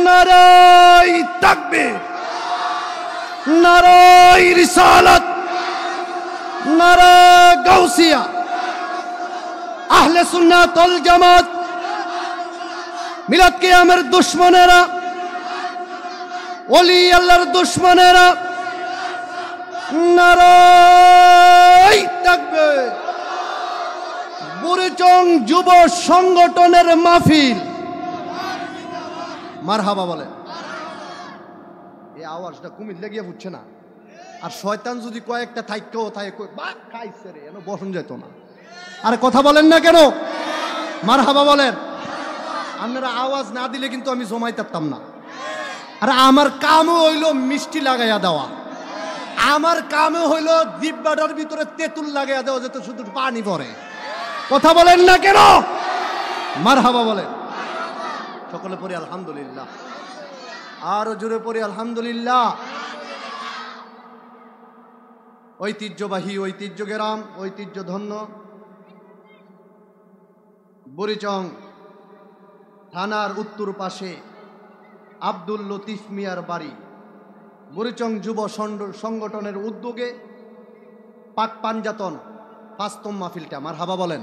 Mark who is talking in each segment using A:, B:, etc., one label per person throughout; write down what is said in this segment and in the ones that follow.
A: নারায়ে তাকবীর, নারায়ে রিসালাত, নারায়ে গাউসিয়া। আহলে সুন্নাত ওয়াল জামাত, মিলাদ কিয়ামের দুশমনেরা, ওলি আল্লাহর দুশমনেরা, নারায়ে তাকবীর। বুড়িচং যুব সংগঠনের মাহফিল, মারহাবা বলে। এই আওয়াজটা কুমিল্লা গিয়ে ফুটছে না। আর শয়তান যদি কয়েকটা থাইকেও থাকে খাইছে রে, এন বসন যেত না। আরে কথা বলেন না কেন? মারহাবা বলেন। আপনারা আওয়াজ না দিলে কিন্তু আমি জমাই পারতাম না। আর আমার কামও হইল মিষ্টি লাগাইয়া দেওয়া, আমার কামও হইল দিব্যাটার ভিতরে তেঁতুল লাগাইয়া দেওয়া, যেত শুধু পানি পড়ে। কথা বলেন না কেন? মারহাবা বলেন। সকলে পড়ি আলহামদুলিল্লাহ, আরো জোরে পড়ি আলহামদুলিল্লাহ। ঐতিহ্যবাহী, ঐতিহ্য গ্রাম, ঐতিহ্য ধন্য বুড়িচং থানার উত্তর পাশে আব্দুল লতিফ মিয়ার বাড়ি। বুড়িচং যুব সংগঠনের উদ্যোগে পাক পাঞ্জাতন পাঁচতম মাহফিলটা, মারহাবা বলেন।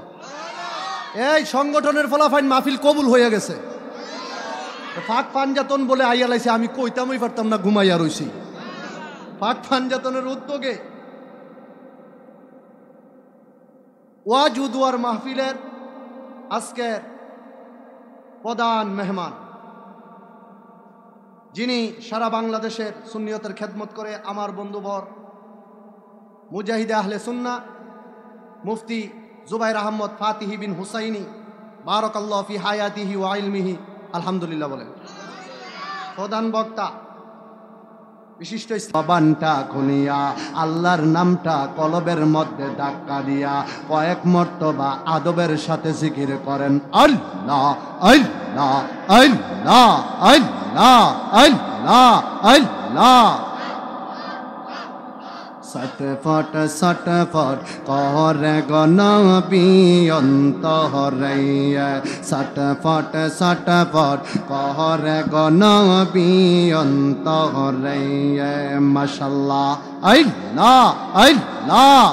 A: এই সংগঠনের ফলাফল মাহফিল কবুল হয়ে গেছে। পাক পাঞ্জাতন বলে আইয়া লাইছে, আমি কইতামই পারতাম না, ঘুমাইয়া রইছি। পাক পাঞ্জাতনের উদ্যোগে ওয়াজ ও দুয়ার মাহফিলের আজকের প্রধান মেহমান, যিনি সারা বাংলাদেশের সুন্নিয়তের খেদমত করে, আমার বন্ধুবর মুজাহিদে আহলে সুন্নাহ মুফতি জুবাইর আহমদ ফাতিহি বিন হুসাইনি, বারাকাল্লাহু ফি হায়াতিহি ওয়া ইলমিহি, আলহামদুলিল্লাহ বলেন। প্রধান বক্তা বিশিষ্ট বাবানটা খুনিয়া, আল্লাহর নামটা কলবের মধ্যে ধাক্কা দিয়া কয়েক মর্তবা আদবের সাথে জিকির করেন আল্লাহ আল্লাহ আল্লাহ আল্লাহ আল্লাহ আল্লাহ। সটফট সটফট করে গনবি অন্তরে, সটফট সটফট করে গনবি অন্তরে। মাশাআল্লাহ আল্লাহ আল্লাহ।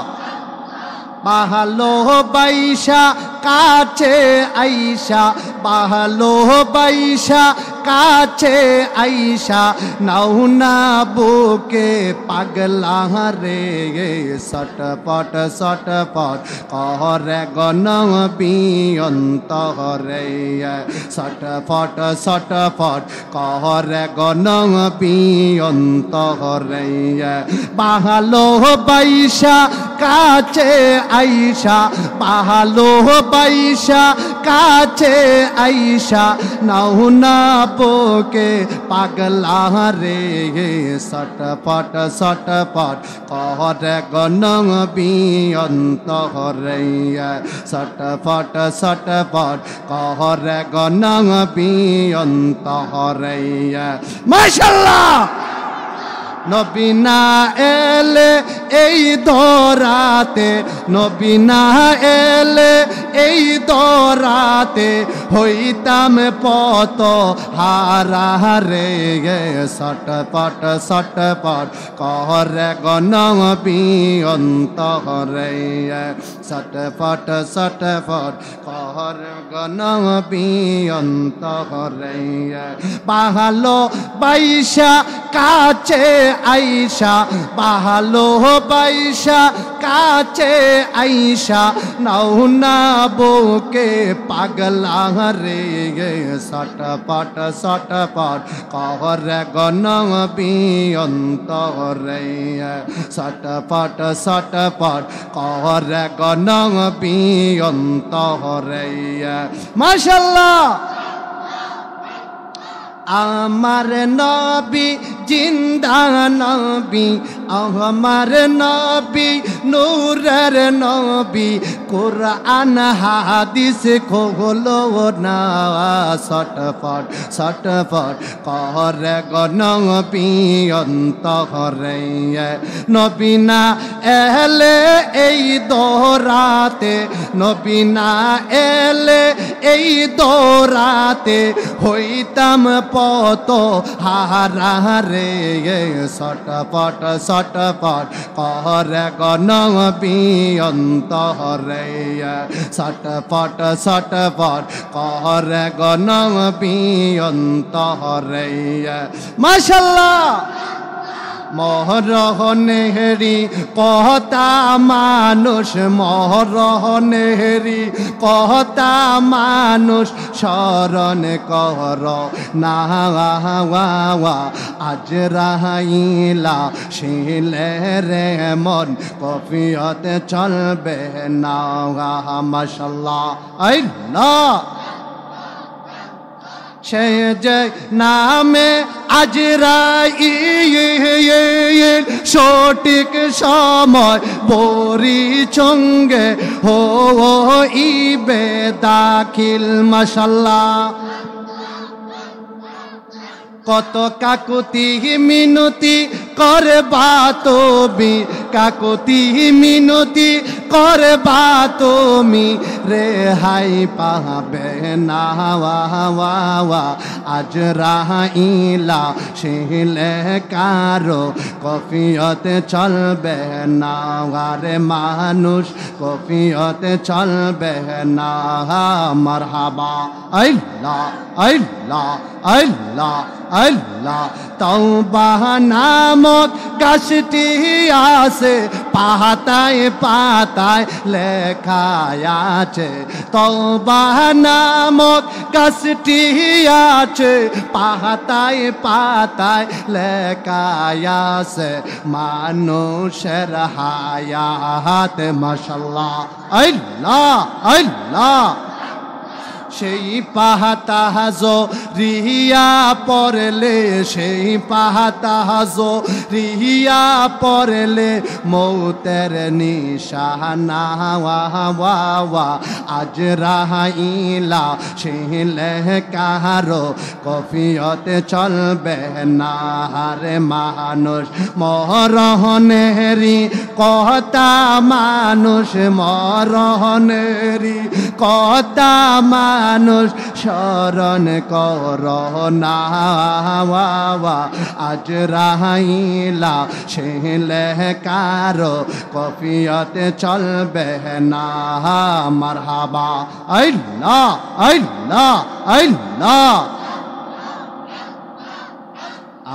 A: বাহালো বাইশা কাছে আইসা, বাহালো বাইশা কাছে আইসা, নাও না বুকে পাগলা রে। সটপট সটপট করে গনবি অন্তরে, সটপট সটপট করে গনবি অন্তরে। বাহালো বাইশা কাছে আইসা, বাহালো বাইশা কাছে আইসা, নাও না বুকে পাগলা রে। সটপট সটপট করে গনবি অন্তরে, সটপট সটপট করে গনবি অন্তরে। মাশাআল্লাহ। নবী না এলে এই দরাতে, নবী না এলে এই দরাতে, হইতাম পত হারা রে। সটপট সটপট করে গনবি অন্তরে, সটপট সটপট করে গনবি অন্তরে। বাহালো বাইশা কাছে আইসা, বাহালো বাইশা কাছে আইসা, নাও না বুকে পাগলা রে। সটপট সটপট করে গনবি অন্তরে, সটপট সটপট করে গনবি অন্তরে। মাশাআল্লাহ। আমার নবী জিন্দা নবী, আমার নবী নূরের নবী, কোরআন হাদিস খোলো না। সটপট সটপট করে গনবি অন্তরে। নবী না এলে এই দরাতে, নবী না এলে এই দৌড়াতে হইতাম পত হারে সটপট সটপট করে গনবী অন্তরে সটপট সটপট করে গনবী অন্তরে মাশাআল্লাহ মহরহনেরি কহতা মানুষ মহরহনেরি কহতা মানুষ শরণ কর না আজ রাহাইলা শিলে রে মন কফিয়তে চলবে না মাশাআল্লাহ আল্লাহ সে যে নামে আজরাইল সঠিক সময় বরি চঙ্গে হইবে দাখিল মাশাআল্লাহ কত কাকুতি মিনতি করবা তুমি কাকুতি মিনতি করবা তুমি রেহাই পাবে না আজ রাহাইলা শিলে কারো কফিয়তে চলবে না রে মানুষ কফিয়তে চলবে না মারহাবা আল্লাহ আল্লাহ আল্লাহ আল্লাহ তওবা নামক গাছটি আছে পাতায় পাতায় লেখা আছে তওবা নামক গাছটি আছে পাতায় পাতায় লেখা আছে মানুষের হায়াত মাশাআল্লাহ আল্লাহ আল্লাহ সেই পাহাতাহাজো রিহিয়া পড়লে সেই পাহাতাহাজো রিহিয়া পড়লে মৌতের নিশানা ওয়া আজ রাহাইলা শিলে কাহারো কফিয়তে চলবে না রে মানুষ মরহনেরি কহতা মানুষ মরহনেরি কহতা মানুষ শরণ কর না আজ রাহাইলা শিলে কারো কফিয়তে চলবে না মারহাবা আল্লাহ আল্লাহ আল্লাহ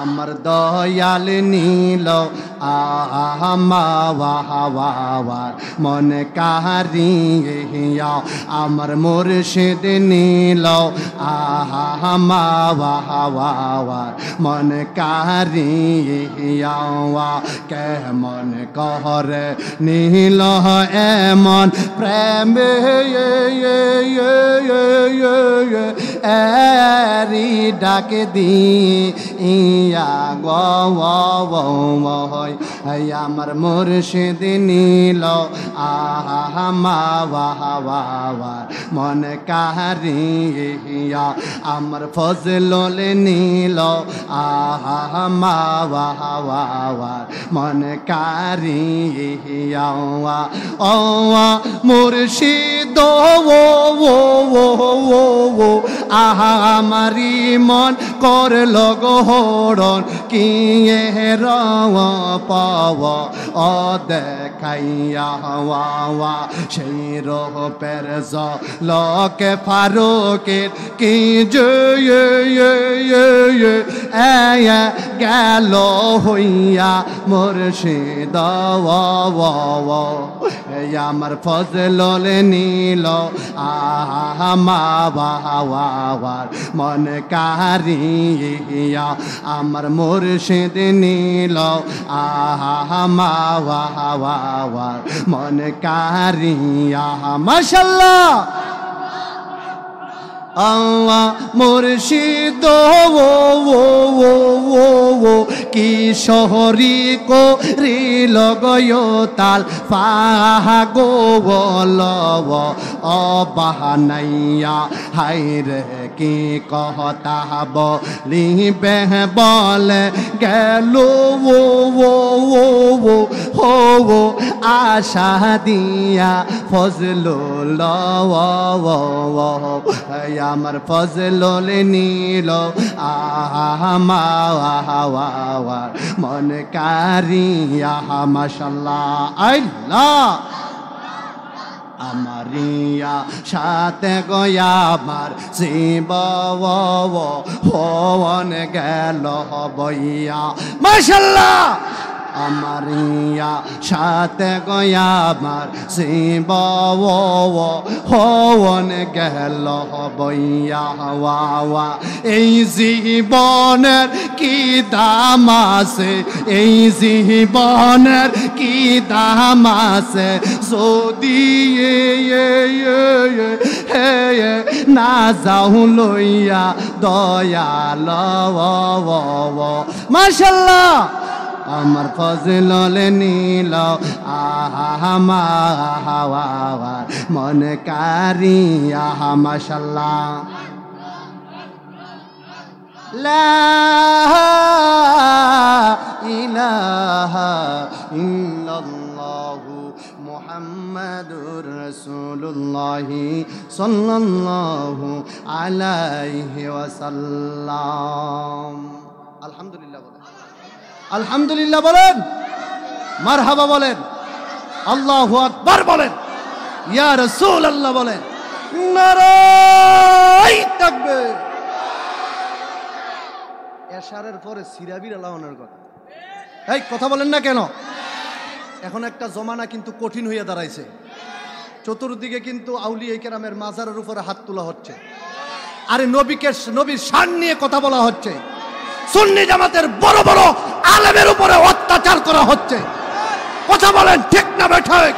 A: আমার দয়াল নীল আহামাওয়ার মনে কাহারিয়া আমার মুর্শিদ নীল আহামাওয়ার মনে কাহারিয়া কেমন কহরে নীল এমন প্রেম এরি ডাকে দি ইয়া গয় আমার মুর্শিদ নীল আহামাওয়ার মন কাহারিয়া আমার ফজলুল নীল আহামাওয়ার মন কাহারিয়া ও মুর্শিদ আমারি মন করল গহরণ কি পাব ও দেখাইয়া হওয়া সেই রূপের লোকে ফারুকের কি গেল হইয়া মুর্শিদ আমার ফজলুল নীল আহামাওয়ার মন কাহারিয়া আমার মুর্শিদ নীল আহামাওয়ার মন কাহারিয়া মাশাআল্লাহ মুর্শিদ কি শহরি করিল গয়তাল পাহা গো বলব অবাহানাইয়া হাইরে কি কথা বলিবে বলে গেল ও আশা দিয়া ফজলুল আমার ফজলুল নীল আমার মন কারিয়া মাশাআল্লাহ আল্লাহ আমারিয়া সাথে গয়া আমার শিব হন গেল বইয়া মাশাআল্লাহ আমারিয়া সাথে গয়া আমার শিব হন গেল বইয়া হওয়া এই জীবনের কি দাম আছে এই জীবনের কি দাম আছে যদি না যাও লইয়া দয়াল মাশাআল্লাহ আমার ফজলুল নীল আমার মন কারিয়া মাশাআল্লাহ লা ইলাহা ইল্লাল্লাহু মুহাম্মাদুর রাসূলুল্লাহ সাল্লাল্লাহু আলাইহি ওয়াসাল্লাম আলহামদুলিল্লাহ বলেন আলহামদুলিল্লাহ বলেন মারহাবা বলেন আল্লাহু আকবার বলেন ইয়া রাসূলুল্লাহ বলেন নারায়ে তাকবীর এশারের পরে সিরাবির আলাওয়ানের কথা এই কথা বলেন না কেন এখন একটা জমানা কিন্তু কঠিন হয়ে দাঁড়াইছে চতুর্দিকে কিন্তু আউলিয়া কেরামের মাজারের উপরে হাত তোলা হচ্ছে আরে নবীর শান নিয়ে কথা বলা হচ্ছে সুন্নি জামাতের বড় বড় আলেমের উপরে অত্যাচার করা হচ্ছে কথা বলেন ঠিক না বেঠিক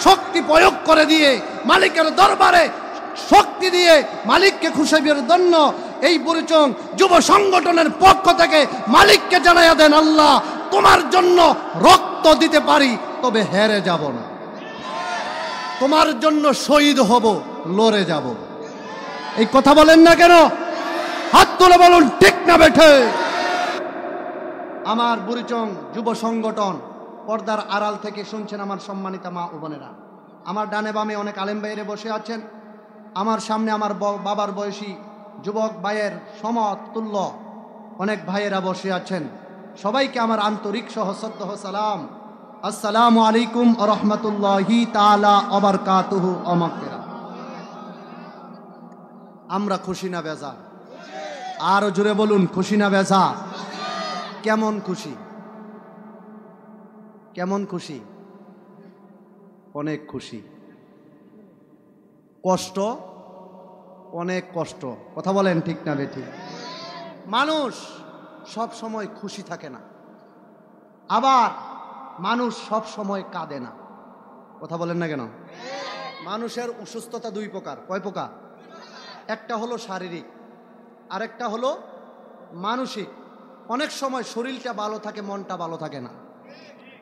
A: শক্তি প্রয়োগ করে দিয়ে মালিকের দরবারে শক্তি দিয়ে মালিককে খুশির জন্য এই পরিচয় যুব সংগঠনের পক্ষ থেকে মালিককে জানাইয়া দেন আল্লাহ তোমার জন্য রক্ত দিতে পারি তবে হেরে যাব না তোমার জন্য শহীদ হব লড়ে যাব এই কথা বলেন না কেন হাত তুলে বলুন ঠিক না বেঠিক আমার বুড়িচং যুব সংগঠন পর্দার আড়াল থেকে শুনছেন আমার সম্মানিত মা ও বোনেরা আমার ডানে বামে অনেক আলেম ভাইয়েরা বসে আছেন আমার সামনে আমার বাবার বয়সী যুবক ভাইয়ের সমতুল্য অনেক ভাইয়েরা বসে আছেন সবাইকে আমার আন্তরিক সহশ্রদ্ধ সালাম আসসালামু আলাইকুম ওয়া রাহমাতুল্লাহি তাআলা ওয়া বারাকাতুহু আমাকেরা আমরা খুশি না বেজার আরো জোরে বলুন খুশি না বেজার কেমন খুশি কেমন খুশি অনেক খুশি কষ্ট অনেক কষ্ট কথা বলেন ঠিক না বেঠিক মানুষ সব সময় খুশি থাকে না আবার মানুষ সব সময় কাঁদে না কথা বলেন না কেন মানুষের অসুস্থতা দুই প্রকার কয় প্রকার একটা হলো শারীরিক আরেকটা হলো মানসিক অনেক সময় শরীরটা ভালো থাকে মনটা ভালো থাকে না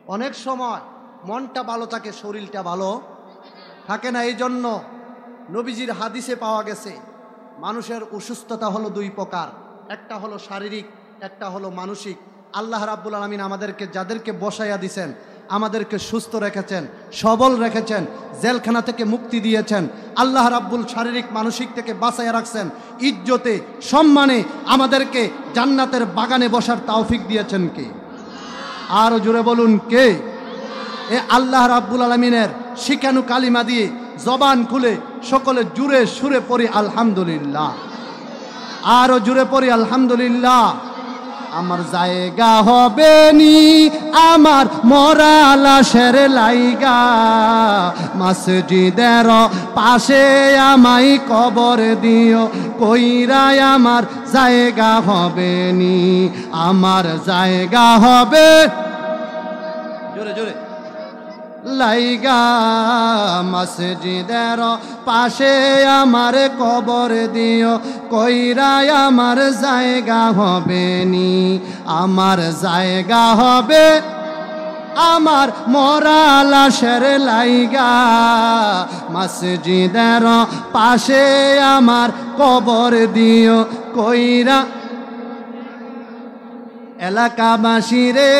A: অনেক সময় মনটা ভালো থাকে শরীরটা ভালো থাকে না এই জন্য নবীজির হাদিসে পাওয়া গেছে মানুষের অসুস্থতা হলো দুই প্রকার একটা হলো শারীরিক একটা হলো মানসিক আল্লাহ রাব্বুল আলামিন আমাদেরকে যাদেরকে বসাইয়া দিয়েছেন আমাদেরকে সুস্থ রেখেছেন সবল রেখেছেন জেলখানা থেকে মুক্তি দিয়েছেন আল্লাহ রাব্বুল শারীরিক মানসিক থেকে বাঁচাইয়া রাখছেন ইজ্জতে সম্মানে আমাদেরকে জান্নাতের বাগানে বসার তৌফিক দিয়েছেন কে আরো জোরে বলুন কে এ আল্লাহ রাব্বুল আলামিনের শিখানু কালিমা দিয়ে জবান খুলে সকলে জুড়ে সুরে পড়ি আলহামদুলিল্লাহ আরো জুড়ে পড়ি আলহামদুলিল্লাহ আমার জায়গা হবে নি আমার মরা লাশের লাইগা মসজিদের পাশে আমায় কবর দিও কইরাই আমার জায়গা হবে নি আমার জায়গা হবে জোরে জোরে লাইগা মসজিদের পাশে আমার কবর দিও কইরাই আমার জায়গা হবে নি আমার জায়গা হবে আমার মরা লাশের লাইগা, মসজিদের পাশে আমার কবর দিও কইরা। এলাকাবাসী রে,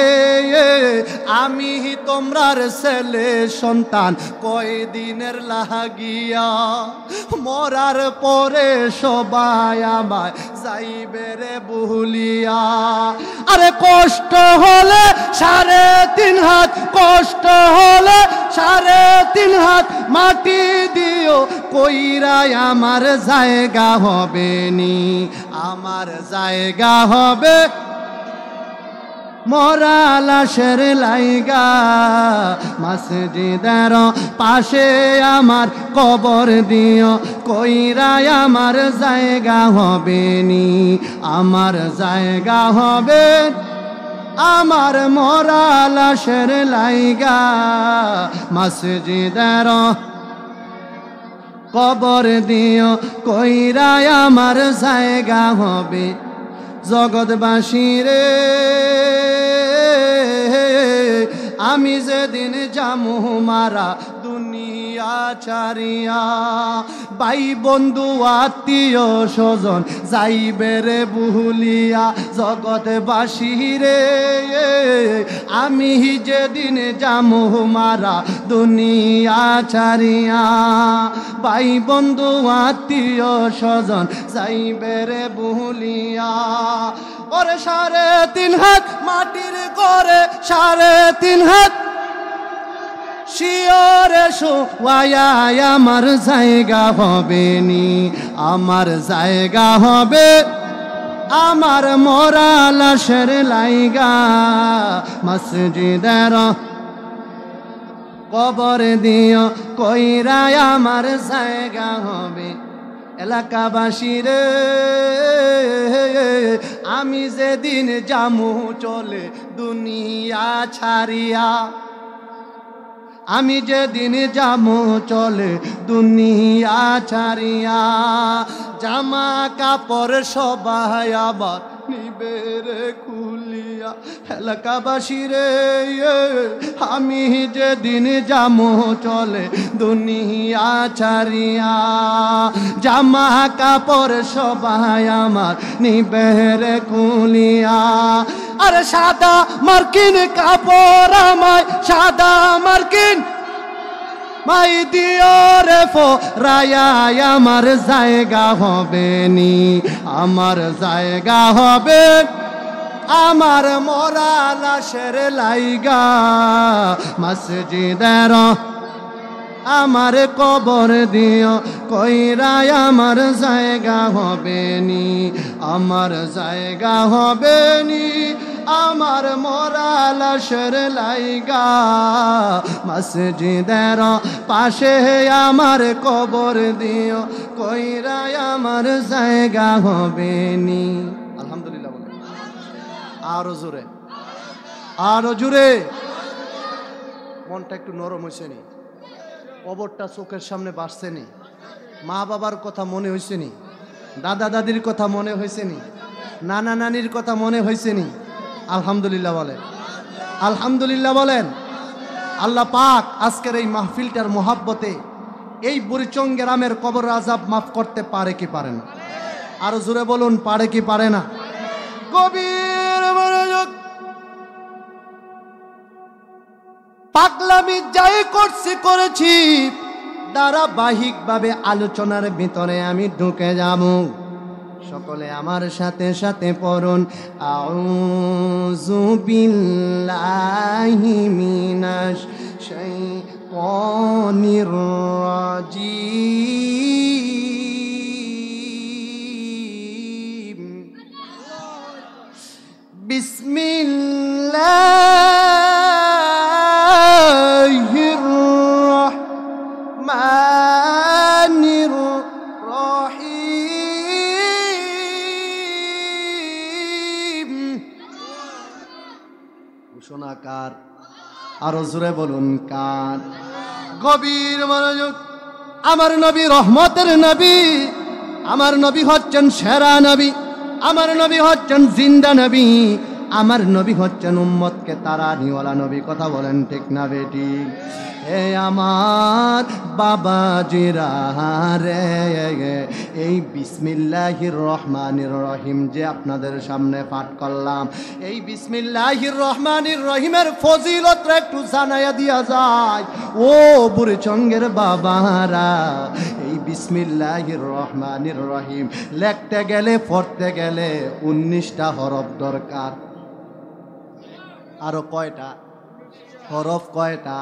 A: আমি তোমরার ছেলে সন্তান, কয়দিনের লাগিয়া, মরার পরে সবাই আমায় যাইবে রে ভুলিয়া। আরে কষ্ট হলে 3.5 হাত, কষ্ট হলে 3.5 হাত মাটি দিও কইরা, আমার জায়গা হবে নি, আমার জায়গা হবে মরা লাশের লাইগা, মসজিদের পাশে আমার কবর দিও কইরা, আমার জায়গা হবে নি, আমার জায়গা হবে, আমার মরা লাশের লাইগা, মসজিদের কবর দিও কইরা, আমার জায়গা হবে। জগৎবাসী রে, আমি যেদিন জামু মারা দুনিয়া ছাড়িয়া, ভাই বন্ধু আত্মীয় স্বজন যাইবে রে ভুলিয়া। জগৎবাসী রে, আমি যেদিন জামু মারা দুনিয়া ছাড়িয়া, ভাই বন্ধু আত্মীয় স্বজন যাইবে রে ভুলিয়া। ওরে 3.5 হাত মাটির করে, 3.5 হাত শিওরে শোয়া, আমার জায়গা হবে নি, আমার জায়গা হবে, আমার মরা লাশের লাইগা, মসজিদের কবর দিও কইরা, আমার জায়গা হবে। এলাকাবাসী রে, আমি যেদিন জামু চলে দুনিয়া ছাড়িয়া, আমি যেদিন জামু চলে দুনিয়া ছাড়িয়া, জামা কাপড় সবাই আবার নিবে রে খুলিয়া। এলাকাবাসী রে, আমি যেদিন জামু চলে দুনিয়া ছাড়িয়া, জামা কাপড় সবাই আমার নিবে রে খুলিয়া। আরে সাদা মার্কিন কাপড় আমায়, সাদা মার্কিন মাই দিও রে ফোরায়া, আমার জায়গা হবে নি, আমার জায়গা হবে, আমার মরা লাশের লাইগা, মসজিদের আমার কবর দিও কইরা, আমার জায়গা হবে নি, আমার জায়গা হবে নি, আমার মরা লাশের লাইগা, মসজিদের পাশে আমার কবর দিও কইরা, আমার জায়গা হবে নি। আলহামদুলিল্লাহ বলে, আরো জোরে, আরো জোরে। মনটা একটু নরম হয়েছে নি, কবরটা চোখের সামনে বাসছে নি, মা বাবার কথা মনে হয়েছে নি, দাদা দাদির কথা মনে হয়েছে নি, নানা নানির কথা মনে হয়েছে নি। আলহামদুলিল্লাহ বলেন, আলহামদুলিল্লাহ বলেন। আল্লাহ পাক আজকের এই মাহফিলটার মোহাব্বতে এই বুড়িচং গ্রামের কবর আযাব মাফ করতে পারে কি পারে না? আরো জোরে বলুন, পারে কি পারে না? গভীর মনোযোগ। পাগলামি যাই করেছি, ধারাবাহিকভাবে আলোচনার ভিতরে আমি ঢুকে যাব। সকলে আমার সাথে সাথে পড়ুন, আউযু বিল্লাহি মিনাশ শাইতানির রাজিম, বিসমিল্লাহির রাহমানির রহিম। ঘোষণা কার? আরো জোরে বলুন, কার? গভীর মনোযোগ। আমার নবী রহমতের নবী, আমার নবী হচ্ছেন সেরা নবী, আমার নবী হচ্ছেন জিন্দা নবী, আমার নবী হচ্ছেন উম্মতকে তারানিওয়ালা নবী। কথা বলেন ঠিক না বেটি? হে আমার বাবাজিরা রে, এই বিসমিল্লাহির রহমানির রহিম যে আপনাদের সামনে পাঠ করলাম, এই বিসমিল্লাহির রহমানির রহিমের ফজিলত একটু জানাইয়া দিয়া যায় ও বুড়িচঙ্গের বাবারা। এই বিসমিল্লাহির রহমানির রহিম লিখতে গেলে পড়তে গেলে 19টা হরফ দরকার। আরো কয়টা হরফ? কয়টা?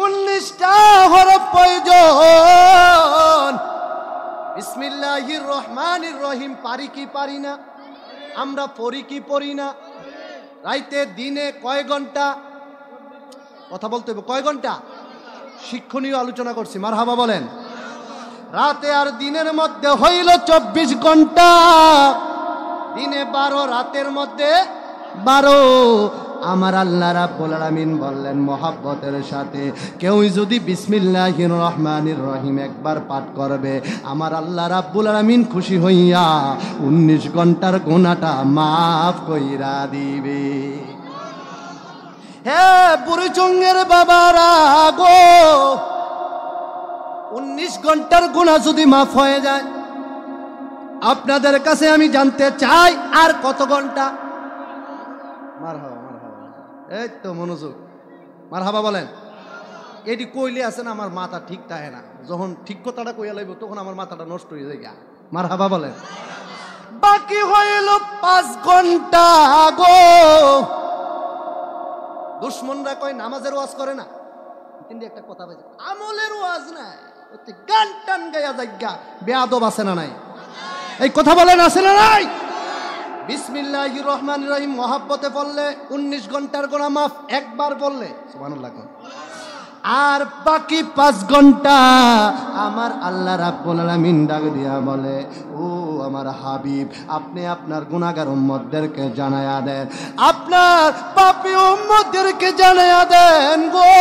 A: 19টা হরফ প্রয়োজন। বিসমিল্লাহির রহমানির রহিম পারি কি পারি না? আমরা পড়ি কি পড়ি না? রাইতে দিনে কয় ঘন্টা? কথা বলতে হবে, কয় ঘন্টা? শিক্ষণীয় আলোচনা করছি, মারহাবা বলেন। রাতে আর দিনের মধ্যে হইল 24 ঘন্টা, দিনে 12, রাতের মধ্যে 12। আমার আল্লাহ রাব্বুল আলামিন বললেন মহব্বতের সাথে, কেউ যদি বিসমিল্লাহির রহমানির রহিম একবার পাঠ করবে, আমার আল্লাহ রাব্বুল আলামিন খুশি হইয়া 19 ঘন্টার গুনাহটা মাফ কইরা দিবে। হে বুড়িচঙ্গের বাবারা গো, 19 ঘন্টার গুনাহ যদি মাফ হয়ে যায়, আপনাদের কাছে আমি জানতে চাই আর কত ঘন্টা? মারহাবা, মারহাবা, এই তো মনোযোগ, মারহাবা বলেন। এটি কইলে আছে না আমার মাথা ঠিক থাকে না, যখন ঠিক কথাটা কইয়া লাগবে তখন আমার মাথাটা নষ্ট হয়ে যায়। মারহাবা বলেন। বাকি হইল 5 ঘন্টা গো। দুশ্মনরা কয় নামাজের ওয়াজ করে না, কিন্তু একটা কথা বলছে আমলের ওয়াজ নাই, গান টান গায়া জায়গা বেয়াদব আছে না নাই? এই কথা বলেন আছে না নাই? বিসমিল্লাহির রহমানির রহিম মহব্বতে পড়লে 19 ঘন্টার গুনাহ মাফ, একবার বললে সুবহানাল্লাহ। আর বাকি 5 ঘন্টা আমার আল্লাহ রাব্বুল আলামিন ডাক দিয়া বলে, ও আমার হাবিব, আপনি আপনার গুনাহগার উম্মতদেরকে জানায়া দেন, আপনার পাপী উম্মতদেরকে জানায়া দেন গো।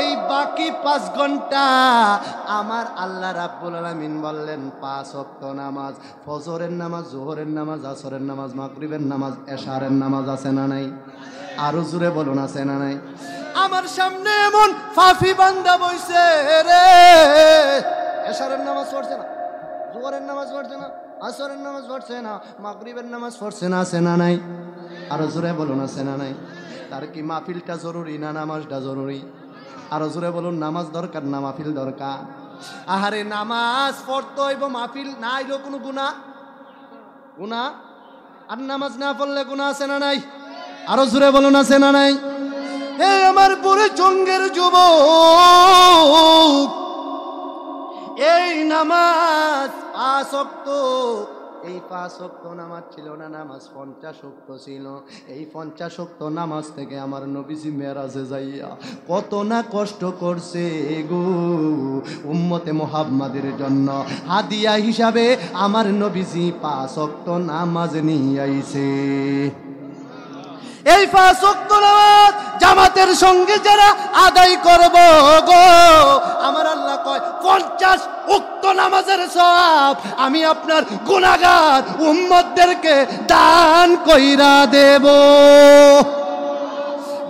A: এই বাকি 5 ঘন্টা আমার আল্লাহ রাব্বুল আলামিন বললেন 5 ওয়াক্ত নামাজ, ফজরের নামাজ, যোহরের নামাজ, আসরের নামাজ, মাগরিবের নামাজ, এশারের নামাজ আছে না নাই? আরো জোরে বলুন আছে না নাই? আমার সামনে এমন ফাফি বান্দা বইছে রে, এশারের নামাজ পড়ছে না, যোহরের নামাজ পড়ছে না, আসরের নামাজ পড়ছে না, মাগরিবের নামাজ পড়ছে না, আছে না নাই? আরো জোরে বলুন আছে না নাই? তার কি মাহফিলটা জরুরি না নামাজটা জরুরি? আরো জোরে বলুন, নামাজ দরকার না মাহফিল দরকার? আহারে নামাজ পড়তে হইব, মাহফিল না আইলেও কোনো গুনাহ? গুনাহ। আর নামাজ না পড়লে গুনাহ আছে না নাই? আরো জোরে বলুন আছে না নাই? হে আমার বুড়িচঙ্গের যুবক, এই নামাজ 5 ওয়াক্ত, এই 5 ওয়াক্ত নামাজ ছিল না, নামাজ 50 ওয়াক্ত ছিল। এই 50 ওয়াক্ত নামাজ থেকে আমার নবীজি মেরাজে যাইয়া কত না কষ্ট করছে গো উম্মতে মুহাম্মাদের জন্য। হাদিয়া হিসাবে আমার নবীজি 5 ওয়াক্ত নামাজ নিয়ে আইছে। এই 5 ওয়াক্ত নামাজ জামাতের সঙ্গে যারা আদায় করব গো, আমার আল্লাহ কয় 50 ওয়াক্ত নামাজের সওয়াব আমি আপনার গুনাহগার উম্মতদেরকে দান কইরা দেব।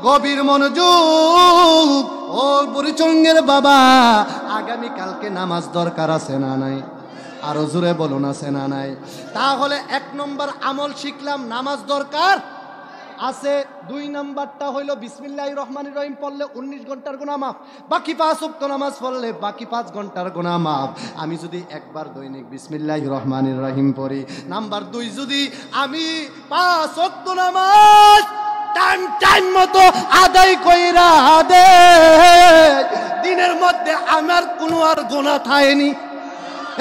A: গভীর মনোযোগ ও বুড়িচঙ্গের বাবা, আগামী কালকে নামাজ দরকার আছে না নাই? আরো জোরে বলুন আছে না নাই? তাহলে 1 নম্বর আমল শিখলাম, নামাজ দরকার আছে। 2 নাম্বারটা হইল বিসমিল্লাহির রহমানির রহিম পড়লে 19 ঘন্টার গুনাহ মাফ, বাকি 5 ওয়াক্ত নামাজ পড়লে বাকি 5 ঘন্টার গুনাহ মাফ। আমি যদি একবার দৈনিক বিসমিল্লাহির রহমানির রহিম পড়ি, নাম্বার 2 যদি আমি 5 ওয়াক্ত নামাজ টাইম মতো আদায় কইরা দে, দিনের মধ্যে আমার কোনো আর গুনাহ থাকেনি।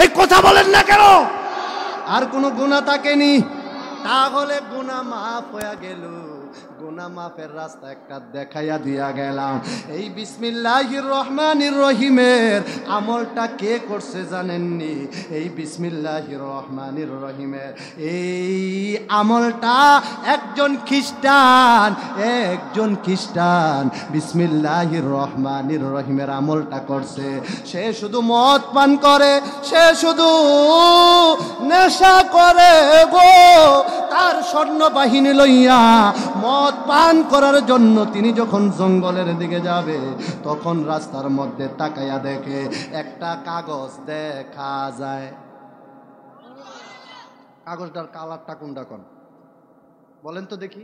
A: এই কথা বলেন না কেন? আর কোনো গুনাহ থাকেনি, তাহলে গুনাহ মাফ হয়ে গেল। গুনাহ মাফের রাস্তা একটা দেখাইয়া দিয়া গেলাম। এই বিসমিল্লাহির রহমানির রহিমের আমলটা কে করছে জানেননি? এই বিসমিল্লাহির রহমানির রহিমের এই আমলটা একজন খ্রিস্টান বিসমিল্লাহির রহমানির রহিমের আমলটা করছে। সে শুধু মদ পান করে, সে শুধু নেশা করে গো, তার সৈন্যবাহিনী লইয়া মদ পান করার জন্য তিনি যখন জঙ্গলের দিকে যাবে, তখন রাস্তার মধ্যে তাকাইয়া দেখে একটা কাগজ দেখা যায়। কাগজটার কালারটা কোনটা কোন বলেন তো দেখি?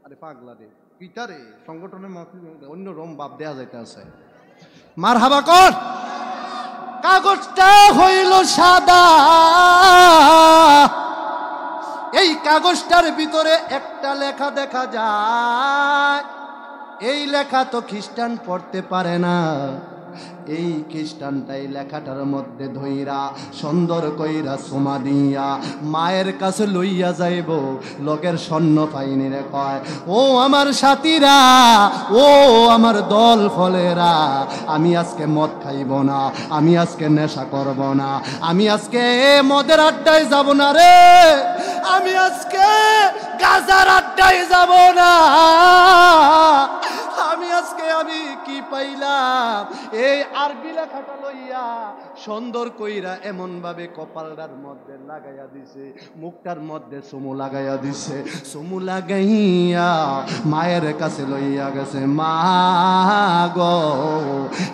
A: আরে পাগলা রে, পিতারে সংগঠনের অন্য রম বাপ দেয়া যাইতে আছে। মার হাবা কর। কাগজটা হইল সাদা। এই কাগজটার ভিতরে একটা লেখা দেখা যায়। এই লেখা তো খ্রিস্টান পড়তে পারে না। এই খ্রিস্টানটাই লেখাটার মধ্যে ধইরা সুন্দর কইরা সোমা দিয়া মায়ের কাছে লইয়া যাইব। লোকের স্বর্ণ পাইনিরে কয়, ও আমার সাথীরা, ও আমার দল ফলেরা, আমি আজকে মদ খাইব না, আমি আজকে নেশা করব না, আমি আজকে মদের আড্ডায় যাব না রে, আমি আজকে গাজার আড্ডায় যাব না। আমি আজকে আমি কি পাইলাম? এই আরবি লেখাটা লইয়া সুন্দর কইরা এমন ভাবে কপালটার মধ্যে লাগাইয়া দিছে, মুখটার মধ্যে চুমু লাগাইয়া দিছে। চুমু লাগাইয়া মায়ের কাছে লইয়া গেছে। মা গো,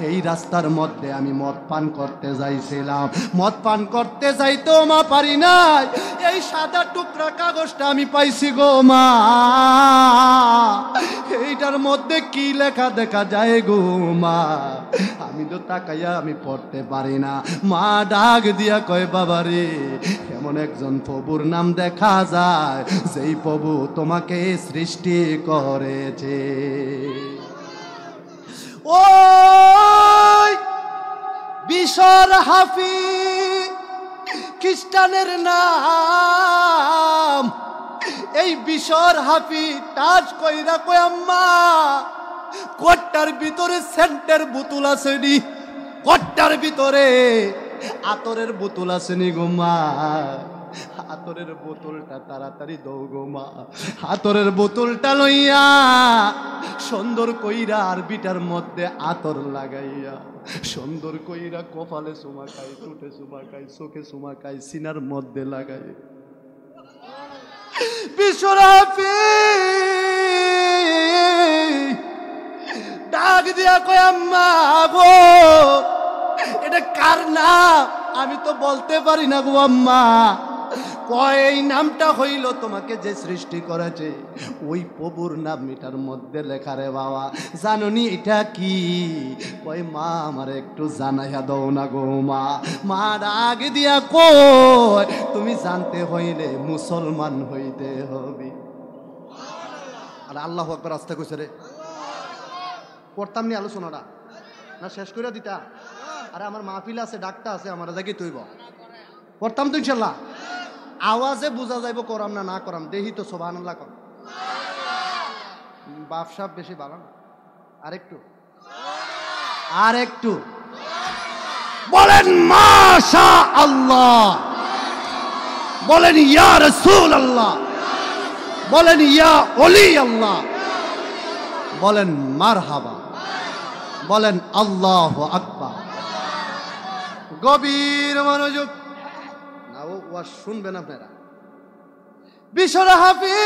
A: এই রাস্তার মধ্যে আমি মদ পান করতে যাইছিলাম, মদ পান করতে যাইতেও মা পারি নাই। এই সাদা টুকরা কাগজটা আমি পাইছি গো মা, এইটার মধ্যে কি লেখা দেখা যায় গো মা? আমি তো তাকাইয়া আমি পড়তে পারি না। মা ডাক দিয়া কয়, বাবা রে, এমন একজন প্রভুর নাম দেখা যায় যেই প্রভু তোমাকে সৃষ্টি করেছে। ওই বিশর হাফি খ্রিস্টানের নাম। এই বিশর হাফি টাচ কইরা কই, আম্মা কোটটার ভিতরে সেন্টের বোতল আছে নি? কোটটার ভিতরে আতরের বোতল আছে নি গো মা? আতরের বোতলটা তাড়াতাড়ি দাও গো মা। আতরের বোতলটা লইয়া সুন্দর কইরা আরবিটার মধ্যে আতর লাগাইয়া সুন্দর কইরা কপালে চুমা খাই, ঠোঁটে চুমা খাই, চোখে চুমা খাই, সিনার মধ্যে লাগাই। বিশ্বরাফি ডাক দিয়া কয়, আম্মা গো, এটা কার নাম? আমি তো বলতে পারি না গো আম্মা। কয়, এই নামটা হইল তোমাকে যে সৃষ্টি করেছে ওই প্রভুর নাম এটার মধ্যে লেখা রে বাবা। জাননি এটা কি? কয়, মা আমার একটু জানাইয়া দাও না গো মা। মা ডাক দিয়া কয়, তুমি জানতে হইলে মুসলমান হইতে হবে। আর আল্লাহু আকবার, আস্তে কইছে রে। পড়তাম নি আলোচনাটা না শেষ করে দিতা? আরে আমার মাহফিল আছে, ডাকটা আছে, আমার জায়গায় তৈব পড়তাম তো ইনশাল্লাহ। আওয়াজে বোঝা যাইব করাম না না করাম। দেহি তো সুবহানাল্লাহ কর। বাপসাপ বেশি ভালো না। আরেকটু আরেকটু বলেন মাশা আল্লাহ, বলেন ইয়া রাসূল আল্লাহ, বলেন ইয়া ওলি আল্লাহ, বলেন মারহাবা, বলেন আল্লাহু আকবার। গভীর মনোযোগ না, ওয়াজ শুনবেন আপনারা। বিশর হাফি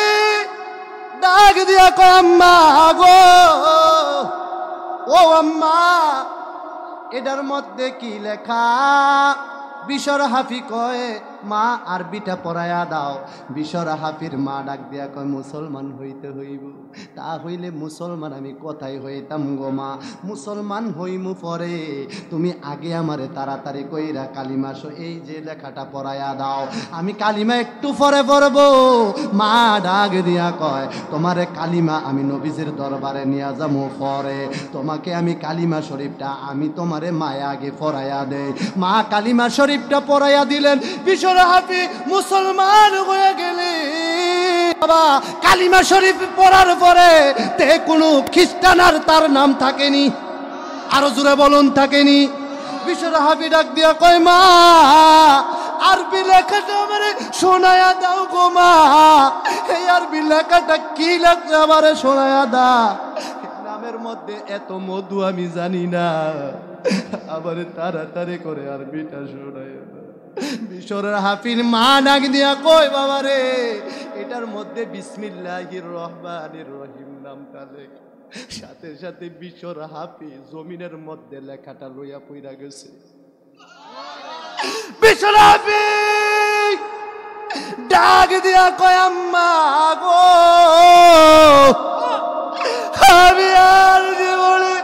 A: ডাক দিয়া কয়, আম্মা গো, ও আম্মা, এটার মধ্যে কি লেখা? বিশর হাফি কয়, মা আরবিটা পড়ায়া দাও। বিশর হাফির মা ডাক দিয়া কয়, মুসলমান হইতে হইব। তা হইলে মুসলমান আমি কোথায় হইতাম গো মা? মুসলমান হইমু পরে, তুমি আগে আমারে তাড়াতাড়ি কইরা কালিমা এই যে লেখাটা পড়ায়া দাও, আমি কালিমা একটু পরে পড়বো। মা ডাক দিয়া কয়, তোমারে কালিমা আমি নবীজির দরবারে নিয়ে যাবো পরে, তোমাকে আমি কালিমা শরীফটা আমি তোমারে মায়ে আগে পড়াইয়া দেই। মা কালিমা শরীফটা পড়াইয়া দিলেন। বিশর হাফি মুসলমান হয়ে গেলে। বাবা কালিমা শরীফ পড়ার পরে তে কোনো খ্রিস্টান আর তার নাম থাকেনি। আরো জোরে বলুন, থাকেনি। বিশর হাফি ডাক দিয়া কয়, মা আরবি লেখাটা আমারে শোনায়া দাও গো মা। এই আরবি লেখাটা কি লেখা আমারে শোনায়া দাও। নামের মধ্যে এত মধু আমি জানি না, আবার তাড়াতাড়ি করে আরবিটা শোনায়া দাও। বিশর হাফির মা ডাক দিয়া কয়, বাবা রে, এটার মধ্যে বিসমিল্লাহির রহমানির রহিম নামটা লেখা, সাথে সাথে বিশ্বর হাফি জমিনের মধ্যে লেখাটা লইয়া পইরা গেছে। বিশ্বর হাফি ডাক দিয়া কয় আম্মা গো, আমি আর জীবনে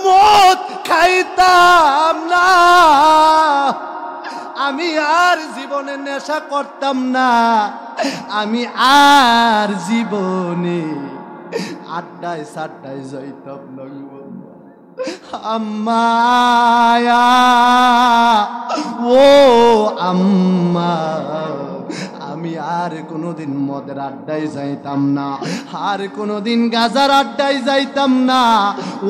A: মদ খাইতাম না, আমি আর জীবনে নেশা করতাম না, আমি আর জীবনে আড্ডায় সাড্ডায় যাইতাম না গো আম্মা, ও আম্মা, আমি আর কোনোদিন মদের আড্ডায় যাইতাম না, আর কোনোদিন গাজার আড্ডায় যাইতাম না।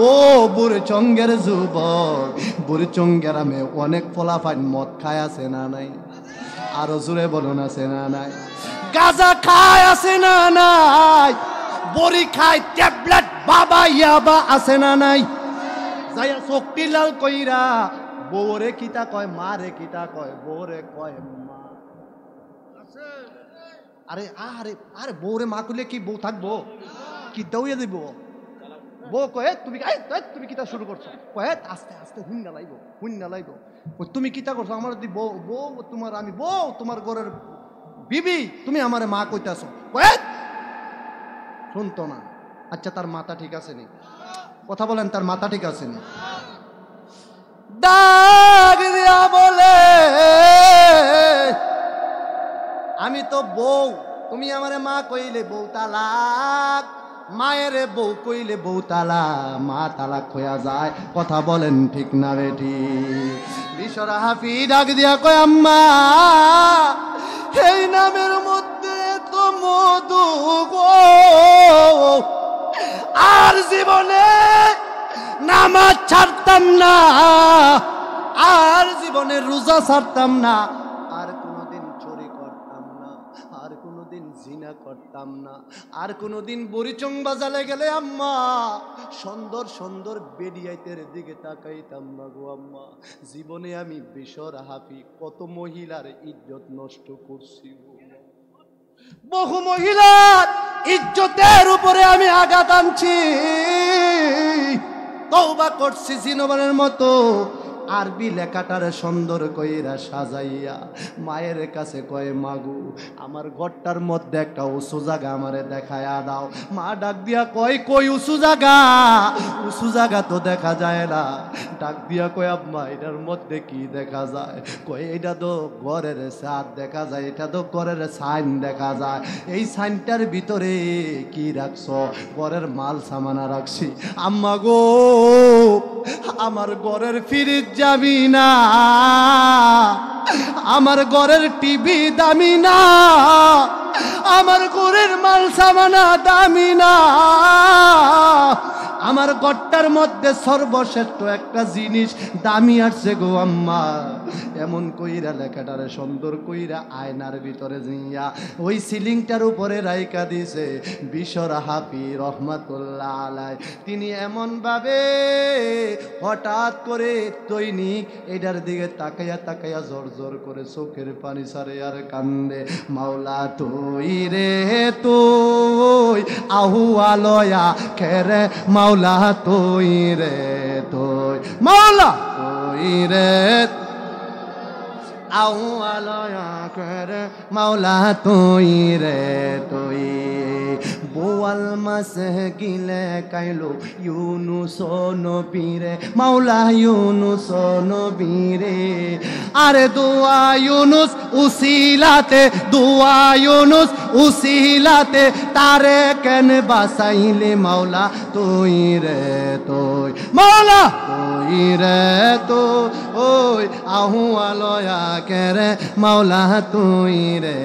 A: ও বুড়চঙ্গের যুবক, বুড়চঙ্গের আমি অনেক ফলাফাইন মদ খায় আছে না নাই? আরো জোরে বলুন আছে না নাই? গাজা খায় আছে না নাই? বড়ি খায়, ট্যাবলেট বাবা ইয়াবা আছে না নাই? যাইয়া চোখটি লাল কইরা বউরে কিতা কয়, মারে কিতা কয়, বউরে কয় মা। আরে আরে আরে বউরে মা কইলে কি বউ থাকবো? কি দৌড়ে দিব? বউ কয়ে তুমি তুমি কিতা শুরু করছো? কয়ে আস্তে আস্তে হুন্না লাইব। তুমি কিতা করছো? আমার বউ বউ তোমার, আমি বউ তোমার ঘরের বিবি, তুমি আমারে মা কইতাছো। কয়ে শুনতো না। আচ্ছা তার মাথা ঠিক আছে নি? কথা বলেন, তার মাথা ঠিক আছে নি? ডাক দিয়া বলে আমি তো বউ, তুমি আমারে মা কইলে বউ তালাক, মায়ের বউ কইলে বউ তালাক, মা তালাক হইয়া যায়। কথা বলেন ঠিক না বেটি? বিশ্বর হাফি ডাক দিয়া কয় আম্মা, এই নামের মধ্যে তো মধু গো, আর জীবনে নামাজ ছাড়তাম না, আর জীবনে রোজা ছাড়তাম না, আর কোনোদিন চুরি করতাম না, আর কোনোদিন জিনা করতাম না, আর কোনোদিন বুড়িচং বাজালে গেলে আম্মা সুন্দর সুন্দর বেডিয়াইতের দিকে তাকাইতাম না গো আম্মা। জীবনে আমি বিশ্বর হাফি কত মহিলার ইজ্জত নষ্ট করছি, বহু মহিলার ইজ্জতের উপরে আমি আঘাত আনছি, তওবা করছি জিনবারের মতো। আরবি লেখাটার সুন্দর কইরা সাজাইয়া মায়ের কাছে কয় মাগু, আমার ঘরটার মধ্যে একটা উঁচু জায়গা আমারে দেখায়া দাও। মা ডাক দিয়া কয় কই উঁচু জায়গা? উঁচু জায়গা তো দেখা যায় না। ডাক দিয়া কয় আম্মা এটার মধ্যে কি দেখা যায়? কয় এটা তো ঘরের ছাদ দেখা যায়, এটা তো ঘরের সাইন দেখা যায়। এই সাইনটার ভিতরে কি রাখছো? ঘরের মাল সামানা রাখছি। আম্মা গো, আমার ঘরের ফ্রিজ যাবি না, আমার ঘরের টিভি দামি না, আমার ঘরের মাল সামানা দামি না, আমার ঘরটার মধ্যে সর্বশ্রেষ্ঠ একটা জিনিস দামি আসছে গো আম্মা। এমন কইরা লেখাটারে সুন্দর কইরা আয়নার ভিতরে যাইয়া ওই সিলিংটার উপরে রাইকা দিছে বিশ্বর হাফি রহমাতুল্লাহ আলাই। তিনি এমন ভাবে হঠাৎ করে দৈনিক এটার দিকে তাকাইয়া তাকাইয়া জোর জোর করে চোখের পানি ছাড়ে আর কান্দে, মাওলা তুই রে তুই আহুয়ালয়া খেরে, মাওলা তুই রে তুই, মাওলা তুই রে আহুয়ালয়া খেরে, মাওলা তুই রে তুই। বোয়াল মাসে গিলে কাইলো ইউনুস নবীরে, মাওলা ইউনুস নবীরে। আরে দোয়া ইউনুস উসিলাতে, দোয়া ইউনুস উসিলাতে, তারে কেন বাসাইলে, মাওলা তুই রে তুই, মাওলা তুই রে তুই, ওই আহু আলয়া কেরে, মাওলা তুই রে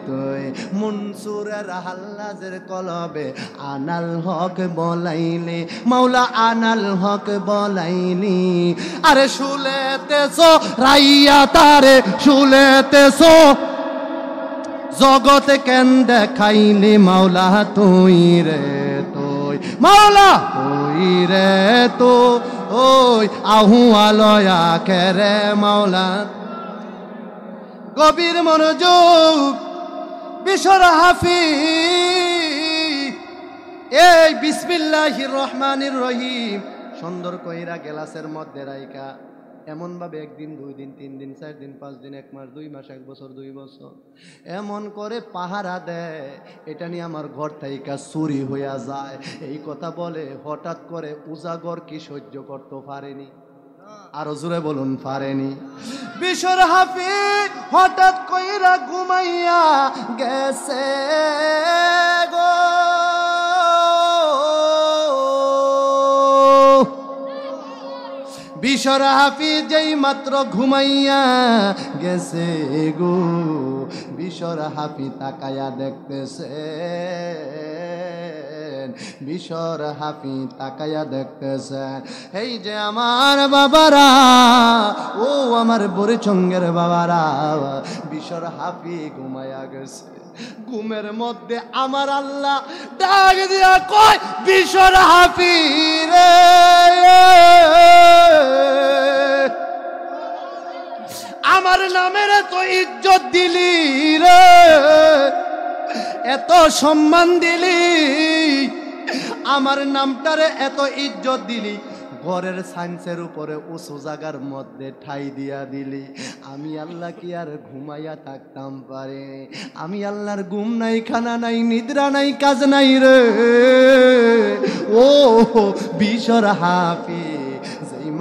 A: তুই। মনসুরের হাল্লাজের কলবে আনাল হক বলাইলে, মাওলা আনাল হক বলাইলি। আরে শুলেতেছো রাইয়া তারে, শুলেতেছো জগতে কেন দেখাইলি, মাওলা তুই রে তুই, মাওলা তুই রে তুই, ওই আহু আলয়া কেরে, মাওলা। গভীর মনোযোগ, বিশর হাফি এই বিসমিল্লাহির রহমানির রহিম সুন্দর কইরা গ্লাসের মধ্যে রাইকা এমন ভাবে একদিন, 2 দিন, 3 দিন, 4 দিন, 5 দিন, 1 মাস, 2 মাস, 1 বছর, 2 বছর এমন করে পাহারা দেয়, এটা নিয়ে আমার ঘর থেকে চুরি হইয়া যায়। এই কথা বলে হঠাৎ করে উজাগর কি সহ্য করতে পারেনি? আরো জোরে বলুন, পারেনি। বিশর হাফি হঠাৎ কইরা ঘুমাইয়া গেছে গো, বিশর হাফি যেই মাত্র ঘুমাইয়া গেছে গো, বিশর হাফি তাকায়া দেখতেছে, বিশর হাফি তাকায়া দেখতেছেন, এই যে আমার বাবারা, ও আমার বুড়িচঙ্গের বাবারা, বিশর হাফি ঘুমায়া গেছে। ঘুমের মধ্যে আমার আল্লাহ ডাক দিয়া কয়, বিশর হাফি রে, আমার নামের এত ইজ্জত দিলি রে, এত সম্মান দিলি, আমার নামটারে এত ইজ্জত দিলি, ঘরের সাইন্সের উপরে উঁচু জায়গার মধ্যে ঠাই দিয়া দিলি, আমি আল্লাহ কি আর ঘুমাইয়া থাকতাম পারে? আমি আল্লাহর ঘুম নাই, খানা নাই, নিদ্রা নাই, কাজ নাই রে। ও বিশর হাফি,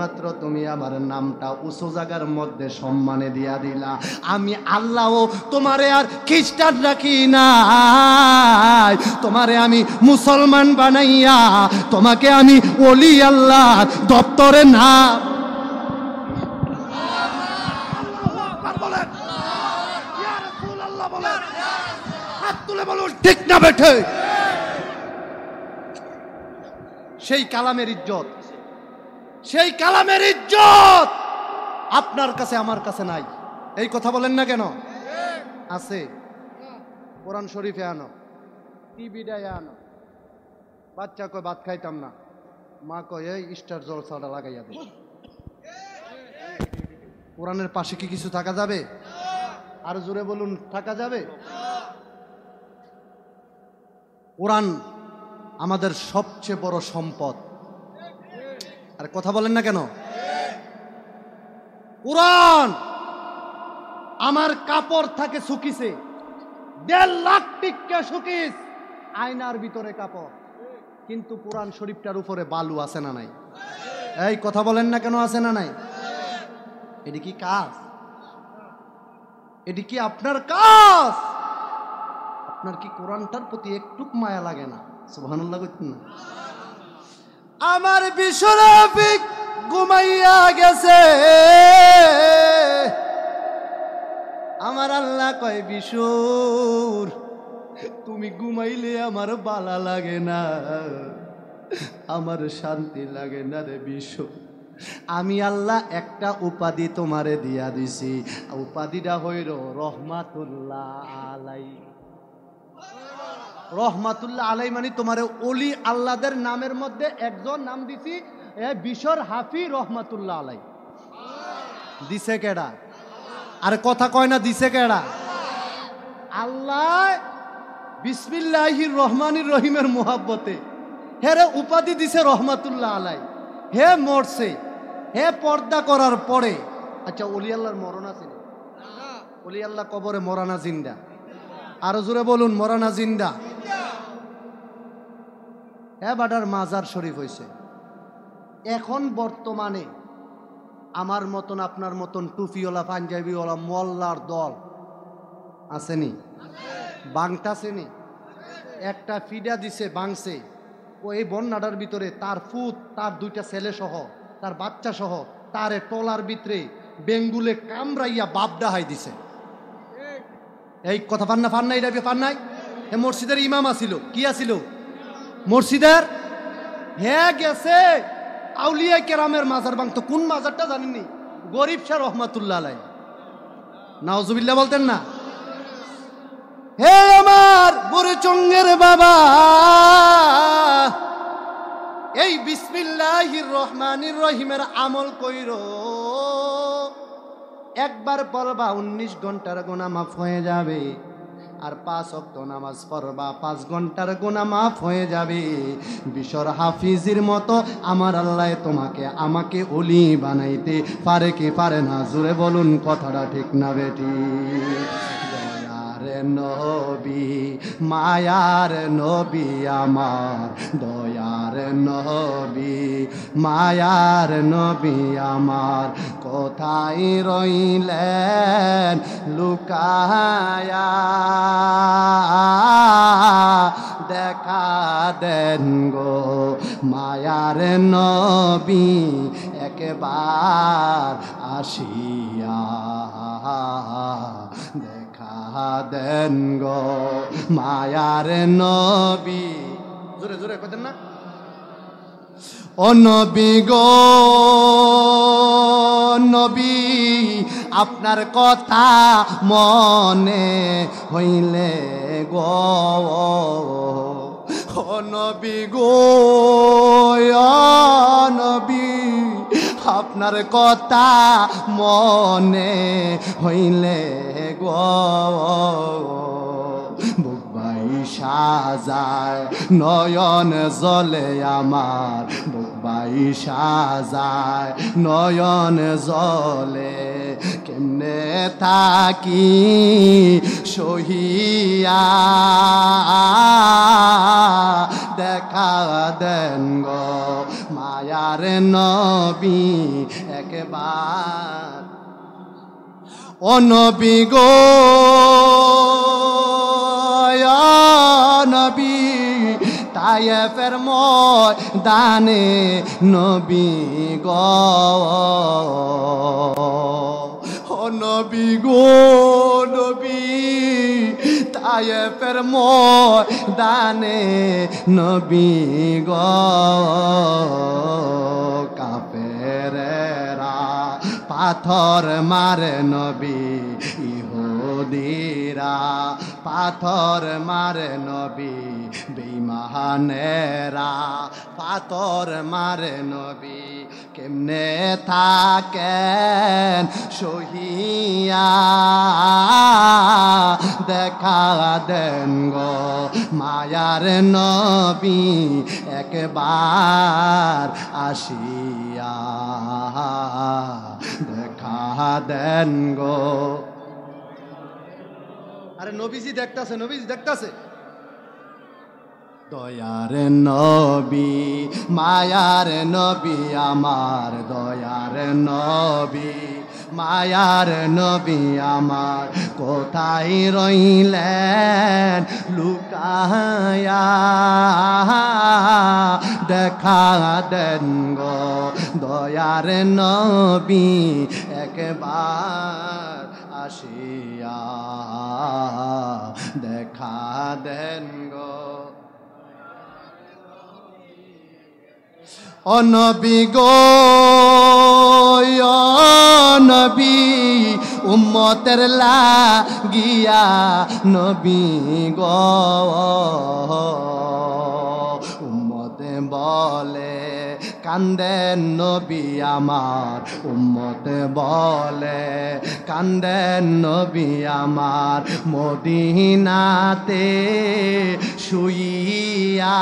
A: মাত্র তুমি আমার নামটা উঁচু জায়গার মধ্যে সম্মানে দিয়া দিলা, আমি আল্লাহও তোমারে আর খ্রিস্টান রাখি নাই, তোমারে আমি মুসলমান বানাইয়া তোমাকে আমি ওলি আল্লাহ দপ্তরে না ঠিক না বেঠে? সেই কালামের ইজ্জত, সেই কালামের ইজ্জত আপনার কাছে আমার কাছে নাই। এই কথা বলেন না কেন? আছে। কোরআন শরীফে আনো, টিভিটায় আনো, বাচ্চা কয় ভাত খাইতাম না, মা কয় এই স্টার জলসাটা লাগাইয়া দে। কোরআনের পাশে কি কিছু থাকা যাবে? আর জোরে বলুন, থাকা যাবে? কোরআন আমাদের সবচেয়ে বড় সম্পদ। আর কথা বলেন না কেন? কোরআন আমার কাপড় থাকে শুকিছে, 1.5 লাখ টিক্কা শুকিস, আয়নার ভিতরে কাপড়, কিন্তু কোরআন শরীফটার উপরে বালু আছে না নাই? এই কথা বলেন না কেন, আছে না নাই? এটি কি কাজ? এটি কি আপনার কাজ? আপনার কি কোরআনটার প্রতি একটুক মায়া লাগে না? সুবহানাল্লাহ কইতেন না? আমার বিশর হাফি ঘুমাইয়া গেছে, আমার আল্লাহ কয়, বিশর তুমি ঘুমাইলে আমার বালা লাগে না, আমার শান্তি লাগে না রে বিশর। আমি আল্লাহ একটা উপাধি তোমারে দিয়া দিছি, উপাধিটা হইল রহমাতুল্লাহ আলাই। রহমাতুল্লাহ আলাই মানে তোমার ওলি আল্লাহদের নামের মধ্যে একজন নাম দিছি, বিশর হাফি রহমাতুল্লাহ আলাই। দিছে কেডা? আরে কথা কয় না, দিছে কেডা? আল্লাহ বিসমিল্লাহির রহমানির রহিমের মুহাব্বতে হেরে উপাধি দিছে রহমাতুল্লাহ আলাই। হে মরছে, হে পর্দা করার পরে। আচ্ছা, ওলি আল্লাহর মরণ আছে না? ওলি আল্লাহ কবরে মরানা জিন্দা? আরো জোরে বলুন, মরানা জিন্দা? বাটার মাজার শরীফ হয়েছে। এখন বর্তমানে আমার মতন আপনার মতন টুপিওয়ালা পাঞ্জাবিওয়ালা মোল্লার দল আসেনি? বাংটাছেনি? একটা ফিডা দিছে, বাংছে। ওই বন্যাটার ভিতরে তার ফুত, তার 2টা ছেলে সহ, তার বাচ্চা সহ, তারে টলার ভিতরে বেঙ্গুলে কামড়াইয়া বাপডা হাই দিছে। এই কথা পান না? পান নাই? এটা পান নাই? হে মসজিদের ইমাম আসিল, কি আসিল মসজিদের? হে গেছে আউলিয়া কেরামের মাজার ভাঙতো। কোন মাজারটা জানেননি? গরিব শাহ রহমাতুল্লাহ আলাই। নাউজুবিল্লাহ বলতেন না? হে আমার বুড়িচঙ্গের বাবা, এই বিসমিল্লাহির রহমানির রহিমের আমল কইরো। একবার পড়বা 19 ঘন্টার গুনাহ মাফ হয়ে যাবে। আর 5 ওয়াক্ত নামাজ পড়বা, 5 ঘন্টার গুনাহ মাফ হয়ে যাবে। বিশর হাফিজের মতো আমার আল্লাহ তোমাকে আমাকে ওলি বানাইতে পারে কি পারে না? জোরে বলুন কথাটা ঠিক না বেটি? দয়ার নবী, মায়ার নবী আমার, দয়ার নবী, মায়ার নবী আমার, কোথায় রইলেন লুকায়া? দেখা দেন গো মায়ার নবী একবার আসিয়া, দেখা দেন গো মায়ার নবী। জোরে জোরে কইতেন না? ও নবী গো নবী, আপনার কথা মনে হইলে গো, ও নবী গো নবী, আপনার কথা মনে হইলে গো, বুক বাইশা যায় নয়ন জলে আমার, বুক বাইশা যায় নয়ন জলে, কেমনে থাকি সহিয়া? দেখা দেন গো মায়ার নবী একবার। ও নবী গো নবী, তায়েফের ময়দানে নবী গো, ও নবী গো নবী, তায়েফের ময়দানে নবী গো, কাফেরেরা পাথর মারে নবী, ইহুদিরা পাথর মারে নবী, বেঈমানেরা পাথর মারে নবী, কেমনে থাকেন সহিয়া? দেখা দেন গো মায়ার নবী একবার আসিয়া, দেখা দেন গো। আরে নবীজি দেখতাছে, নবীজি দেখতাছে। দয়ার নবী, মায়ার নবী আমার, দয়ার নবী, মায়ার নবী আমার, কোথায় রইলেন লুকায়া? দেখা দেন গো দয়ার নবী একবার আসিয়া, দেখা দেন গো। ও নবী গো নবী, উম্মতের লাগিয়া নবী গো, উম্মতে বলে কান্দেন নবী আমার, উম্মতে বলে কান্দেন নবী আমার, মদিনাতে শুইয়া,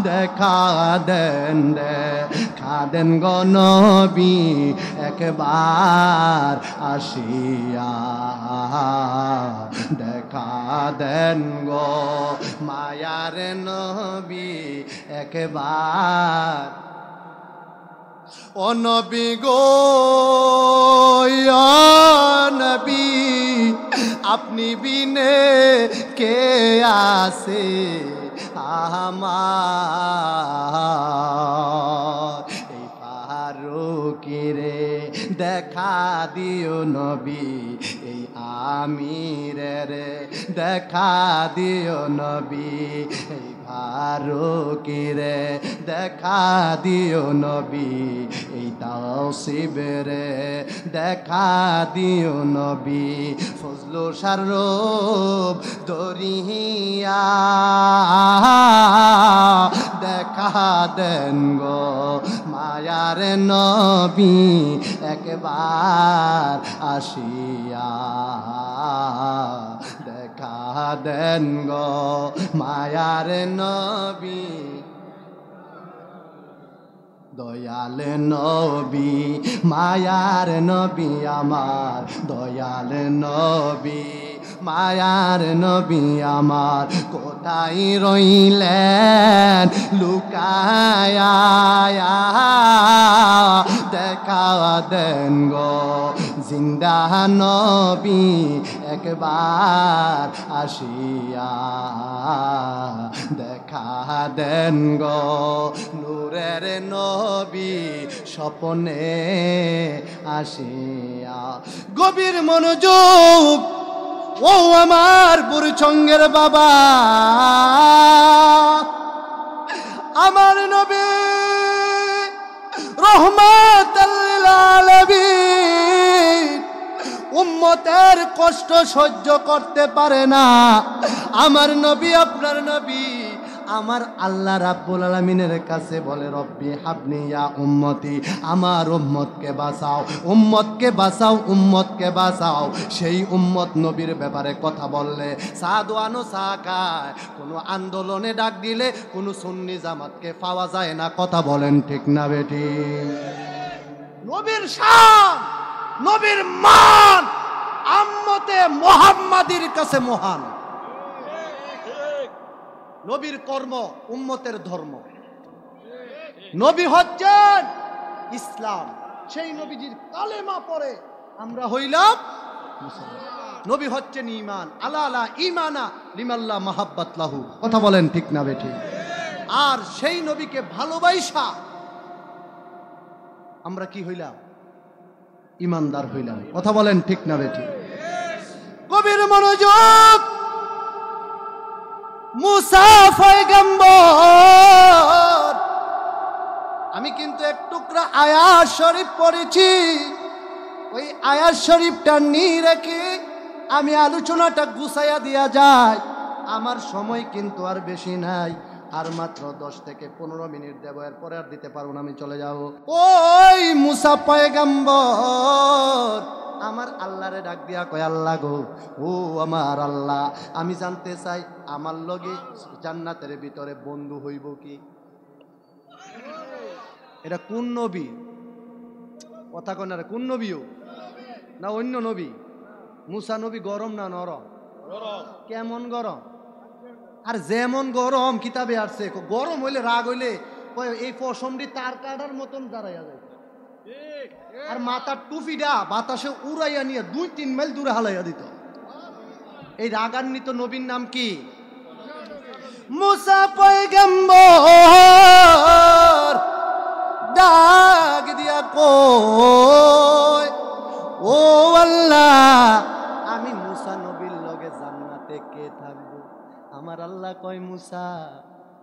A: দেখা দেন খাদেন গো নবী একবার আসিয়া, দেখা দেন গো মায়ার নবী একবার। ও নবী গো নবী, আপনি বিনে কে আসে আমার, এই ফারুকিরে দেখা দিও নবী, এই আমিরে দেখা দিও নবী, এই ফারুকিরে দেখা দিও নবী, এই তাওসিবরে দেখা দিও নবী, ফজলু শারূপ দরিয়া, দেখা দেন গো মায়া মায়ার নবী একবার আসিয়া দেখা দেন গো মায়ার নবী দয়াল নবী মায়ার নবী আমার দয়াল নবী মায়ার নবী আমার কোথায় রইলেন লুকায়া দেখা দেন গো জিন্দা নবী একবার আসিয়া দেখা দেন গো নূরের নবী স্বপ্নে আসিয়া গভীর মনোযোগ ও আমার বুড়িচঙ্গের বাবা আমার নবী রহমাতুল লিল আলামিন উম্মতের কষ্ট সহ্য করতে পারে না আমার নবী আপনার নবী আমার আল্লাহ রাব্বুল আলামিনের কাছে বলে রব্বি হাবনি ইয়া উম্মতি আমার উম্মতকে বাঁচাও উম্মতকে বাঁচাও উম্মতকে বাঁচাও সেই উম্মত নবীর ব্যাপারে কথা বললে সাদওয়ানো সাকায় কোনো আন্দোলনে ডাক দিলে কোনো সুন্নি জামাতকে পাওয়া যায় না কথা বলেন ঠিক না বেটি নবীর শান নবীর মান উম্মতে মুহাম্মাদির কাছে মহান নবীর কর্ম উম্মতের ধর্ম নবী হচ্ছেন ইসলাম সেই নবীজির কালেমা পড়ে আমরা হইলাম নবী হচ্ছেন ঈমান আলা আলা ঈমানা লিমাল্লাহ মাহাব্বাত লাহু কথা বলেন ঠিক না বেঠি আর সেই নবীকে ভালোবাসা আমরা কি হইলাম ঈমানদার হইলাম কথা বলেন ঠিক না বেঠি গভীর মনোযোগ মুসা পয়গম্বর আমি কিন্তু এক টুকরা আয়াত শরীফ পড়েছি ওই আয়াত শরীফটা নিয়ে রেখে আমি আলোচনাটা গুছাইয়া দিয়া যায় আমার সময় কিন্তু আর বেশি নাই আর মাত্র 10 থেকে 15 মিনিট দেব এরপরে আর দিতে পারবো না আমি চলে যাব ওই মুসা পয়গম্বর আমার আল্লাহরে ডাক দিয়া কয় আল্লাহ গো ও আমার আল্লাহ আমি জানতে চাই আমার লগে জান্নাতের ভিতরে বন্ধু হইব কি এটা কোন নবী কথা কন না কোন নবীও না অন্য নবী মুসা নবী গরম না নরম কেমন গরম আর যেমন গরম কিতাবে আসছে গরম হইলে রাগ হইলে এই পশমটি তার কাটার মতন দাঁড়াইয়া যায় আর মাথার টুপিটা বাতাসে উড়াইয়া নিয়ে 2-3 মাইল দূরে হালাইয়া দিত এই রাগান্বিত নবীর নাম কি মুসা পয়গম্বর ডাক দিয়া কই ও আল্লাহ আমি মুসা নবীর লগে জান্নাতে কে থাকবো আমার আল্লাহ কয় মুসা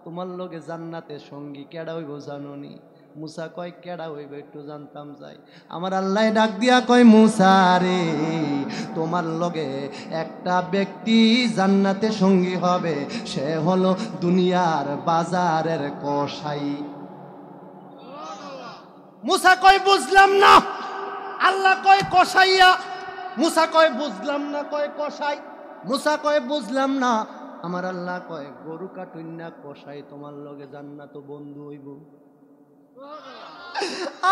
A: তোমার লগে জান্নাতে সঙ্গী কেডা হইব জানোনি মুসা কয় কেডা হইবে একটু জানতাম চাই আমার আল্লাহ ডাক দিয়া কয় মুসা রে তোমার লগে একটা ব্যক্তি জান্নাতে সঙ্গী হবে সে হলো দুনিয়ার বাজারের কসাই মুসা কয় বুঝলাম না আল্লাহ কয় কসাইয়া মুসা কয় বুঝলাম না কয় কসাই মুসা কয় বুঝলাম না আমার আল্লাহ কয় গরু কাটুন্না কসাই তোমার লগে জান্নাত বন্ধু হইব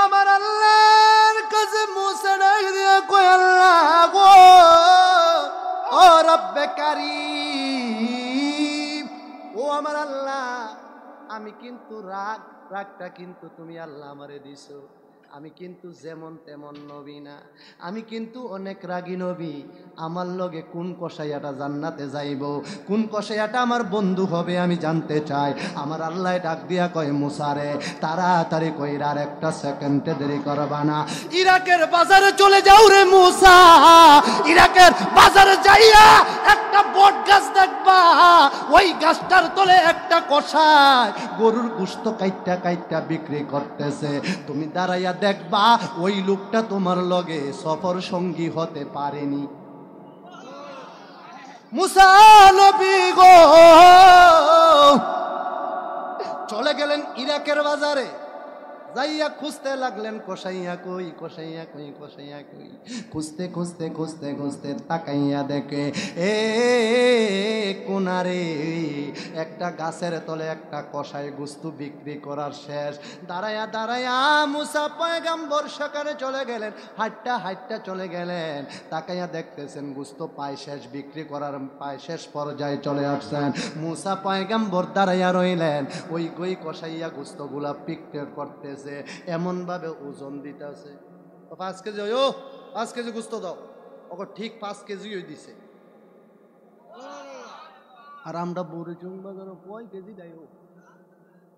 A: আমার আল্লাহর কাছে মুসা ডাক দিয়া কয় আল্লাহ গো ও রব্বে কারীম ও আমার আল্লাহ আমি কিন্তু রাগটা কিন্তু তুমি আল্লাহ আমারে দিছো আমি কিন্তু যেমন তেমন নবী না আমি কিন্তু অনেক রাগী নবী আমার লগে কোন কসাইয়াটা জান্নাতে যাইব কোন কসাইয়াটা আমার বন্ধু হবে আমি জানতে চাই আমার আল্লাহ ডাক দিয়া কয় মুসা রে তাড়াতাড়ি কইরা আর একটা সেকেন্ডে দেরি করবা না ইরাকের বাজারে চলে যাও রে মুসা ইরাকের বাজারে যাইয়া একটা বট গাছ দেখবা ওই গাছটার তলে একটা কসাই গরুর গোশত কাইট্টা বিক্রি করতেছে তুমি দাঁড়াইয়া দেখবা ওই লোকটা তোমার লগে সফর সঙ্গী হতে পারেনি মুসা নবী গো চলে গেলেন ইরাকের বাজারে যাইয়া খুঁজতে লাগলেন কসাইয়া কই, কসাইয়া কই, কসাইয়া কই। খুঁজতে খুঁজতে খুঁজতে খুঁজতে তাকাইয়া দেখে এ কোনারে একটা গাছের তলে একটা কসাই গুস্তু বিক্রি করার শেষ। দাঁড়াইয়া দাঁড়াইয়া মুসা পয়গম্বর সেখানে চলে গেলেন, হাঁটটা হাঁটটা চলে গেলেন। তাকাইয়া দেখতেছেন গুস্ত পায় শেষ, বিক্রি করার পায় শেষ পর্যায়ে চলে আসছেন। মুসা পয়গম্বর দাঁড়াইয়া রইলেন, ওই গই কসাইয়া গুস্তগুলা বিক্রি করতেছে, এমন ভাবে ওজন দিতেছে। 5 কেজি, ও 5 কেজি গুস্ত দাও, ওকে ঠিক 5 কেজি ওই দিছে। আর আমরা বড় চুং বাজার কয় কেজি দেয়,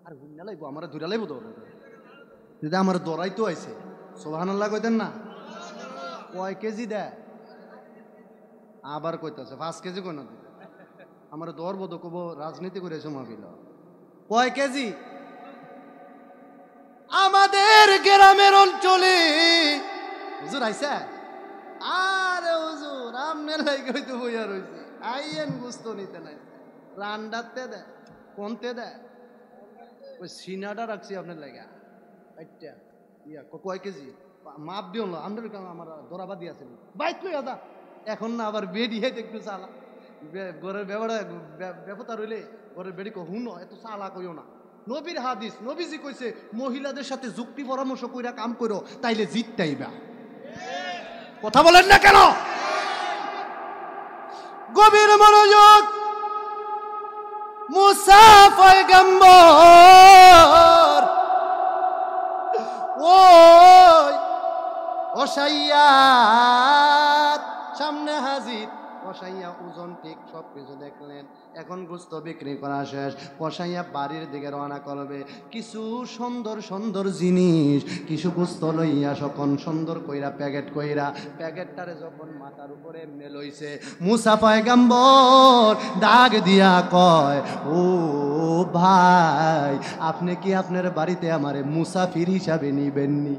A: আর হুন্না লাগবো আমার ধরে লাগবো দৌড়, যদি আমার দৌড়াইতো আইছে সুবহানাল্লাহ কইতেন না, কয় কেজি দেয়। আবার কইতেছে 5 কেজি কই না, আমার দৌড়বো তো কব রাজনীতি করেছে মাহফিল। কয় কেজি? আমাদের গ্রামের অঞ্চলে হুজুর আইসা, আরে হুজুর আমনে লাগে হইতো বইয়া রইছে, আইয়েন গুস্ত নিতে নাই, রান্ডাতে দেয়, কোনতে দেয়, ওই সিনাটা রাখছি আপনার লাগা। আচ্ছা ইয়া কয় কেজি মাপ দিও না, আমরা আমার দরাবাদি আছে বাইক লই আদা। এখন না আবার বেডি হেতে একটু চালা, ঘরের বেবড়া বেপতা রইলে ঘরের বেডি কো হুন এত চালা কইও না। নবীর হাদিস, নবীজি কইছে মহিলাদের সাথে যুক্তি পরামর্শ কইরা কাম করো, তাইলে জিততাইবা। কথা বলেন না কেন? গভীর মনোযোগ। মুসা পয়গম্বর ওই কসাইয়ার সামনে হাজির। কসাইয়া ওজন ঠিক সব কিছু দেখলেন, এখন গোস্ত বিক্রি করা শেষ। কসাইয়া বাড়ির দিকে রওনা করবে, কিছু সুন্দর সুন্দর জিনিস, কিছু গোস্ত লইয়া যখন সুন্দর কইরা প্যাকেট কইরা প্যাকেটটারে যখন মাথার উপরে এমনি লইছে, মুসা পয়গম্বর ডাক দিয়া কয়, ও ভাই আপনি কি আপনার বাড়িতে আমারে মুসাফির হিসাবে নিবেননি?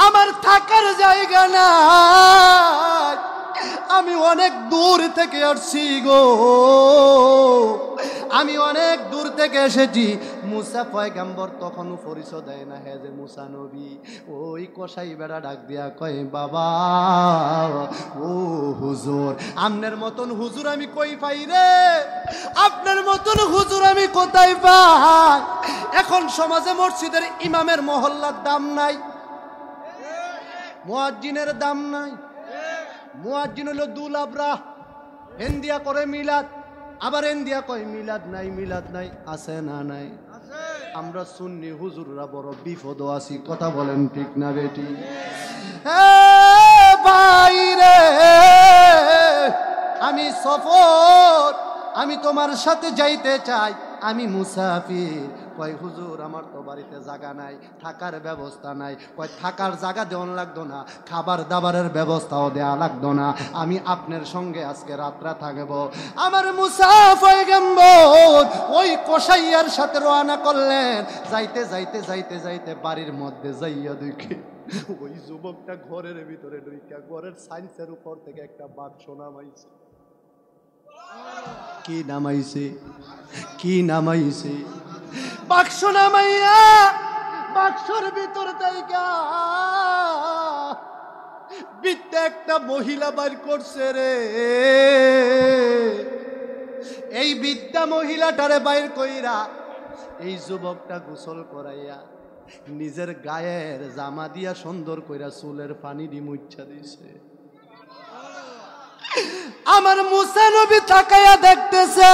A: আমার থাকার জায়গা নাই, আমি অনেক দূর থেকে আসছি গো, আমি অনেক দূর থেকে এসেছি। মুসা পয়গম্বর তখনও পরিচয় দেয় না হে যে মুসা নবী। ওই কসাই বেড়া ডাক দিয়া কয়, বাবা ও হুজুর, আপনার মতন হুজুর আমি কই পাই রে, আপনার মতন হুজুর আমি কোথায় পাই? এখন সমাজে মসজিদের ইমামের মহল্লার দাম নাই, মুয়াজ্জিনের দাম নাই। মুয়াজ্জিন হলো দুলাবরা, হেন্দিয়া করে মিলাদ, আবার হেন্দিয়া কয় মিলাদ নাই, মিলাদ নাই। আছে না নাই? আমরা সুন্নি হুজুররা বড় বিপদ আছি, কথা বলেন ঠিক না বেটি? ভাই রে আমি সফর, আমি তোমার সাথে যাইতে চাই, আমি মুসাফির। কয় হুজুর আমার তো বাড়িতে জায়গা নাই, থাকার ব্যবস্থা নাই। কয় থাকার জায়গা দেওয়া লাগতো না, খাবার দাবারের ব্যবস্থাও দেওয়া লাগতো না, আমি আপনার সঙ্গে আজকে রাতটা থাকবো। আমার মুসা পয়গম্বর ওই কসাইয়ার সাথে রওনা করলেন। যাইতে যাইতে যাইতে যাইতে বাড়ির মধ্যে যাইয়া দেখে ওই যুবকটা ঘরের ভিতরে ঢুইকা ঘরের সাইন্সের উপর থেকে একটা বাক্স নামাইছে। কি নামাইছে? কি নামাইছে? বাক্স নামাইয়া বাক্সর ভিতর থেকে বিদ্যা একটা মহিলা বাইর করছে রে। এই বিদ্যা মহিলাটারে বাইর কইরা এই যুবকটা গোসল করাইয়া নিজের গায়ের জামা দিয়া সুন্দর কইরা চুলের পানি দি মুচ্ছা দিছে। আমার মুসা নবী তাকায়া দেখতেছে,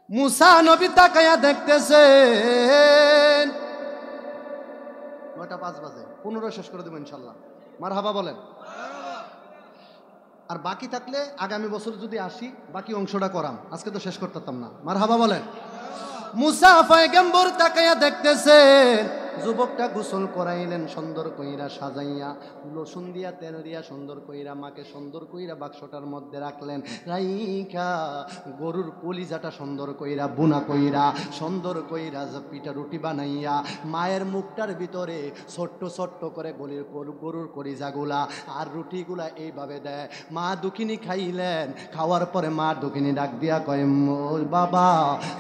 A: মুসা নবী তাকায়া দেখতেছেন। 9:05 বাজে, 15 শেষ করে দেবো ইনশাল্লাহ। মারহাবা বলেন। আর বাকি থাকলে আগামী বছর যদি আসি বাকি অংশটা করাম, আজকে তো শেষ করতাম না। মারহাবা বলেন। মুসা পয়গম্বর তাকায়া দেখতেছেন যুবকটা গোসল করাইলেন সুন্দর কইরা সাজাইয়া, লোসন দিয়া তেল দিয়া সুন্দর কইরা মাকে সুন্দর কইরা বাক্সটার মধ্যে রাখলেন। রাইখা গরুর কলিজাটা সুন্দর কইরা বুনা কইরা সুন্দর কইরা পিঠা রুটি বানাইয়া মায়ের মুখটার ভিতরে ছোট্ট ছোট্ট করে গরুর কলিজাগুলা আর রুটিগুলা এইভাবে দেয়। মা দুঃখিনী খাইলেন, খাওয়ার পরে মা দুঃখিনী ডাক দিয়া কয়, বাবা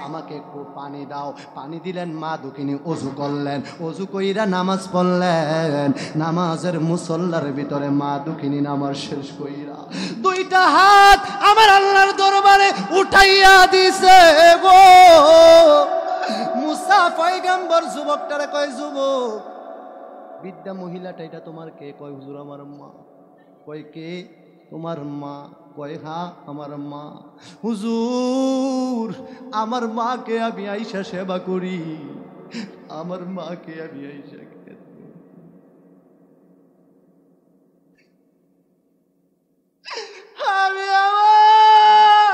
A: আমাকে একটু পানি দাও। পানি দিলেন, মা দুঃখিনী অজু করলেন, অজু কইরা নামাজ পড়লেন। নামাজের মুসল্লার ভিতরে মা দুঃখিনী নামাজ শেষ কইরা দুইটা হাত আমার আল্লাহর দরবারে উঠাইয়া দিছে গো। মুসা পয়গম্বর যুবকটারে কয়, যুবক বিদ্যা মহিলাটা এটা তোমার কে? কয়, হুজুর আমার মা। কয়, কে? তোমার মা। কয়, হ্যাঁ আমার মা। হুজুর আমার মাকে আমি আইসা সেবা করি, আমার মাকে আমি আইসা আমি আমার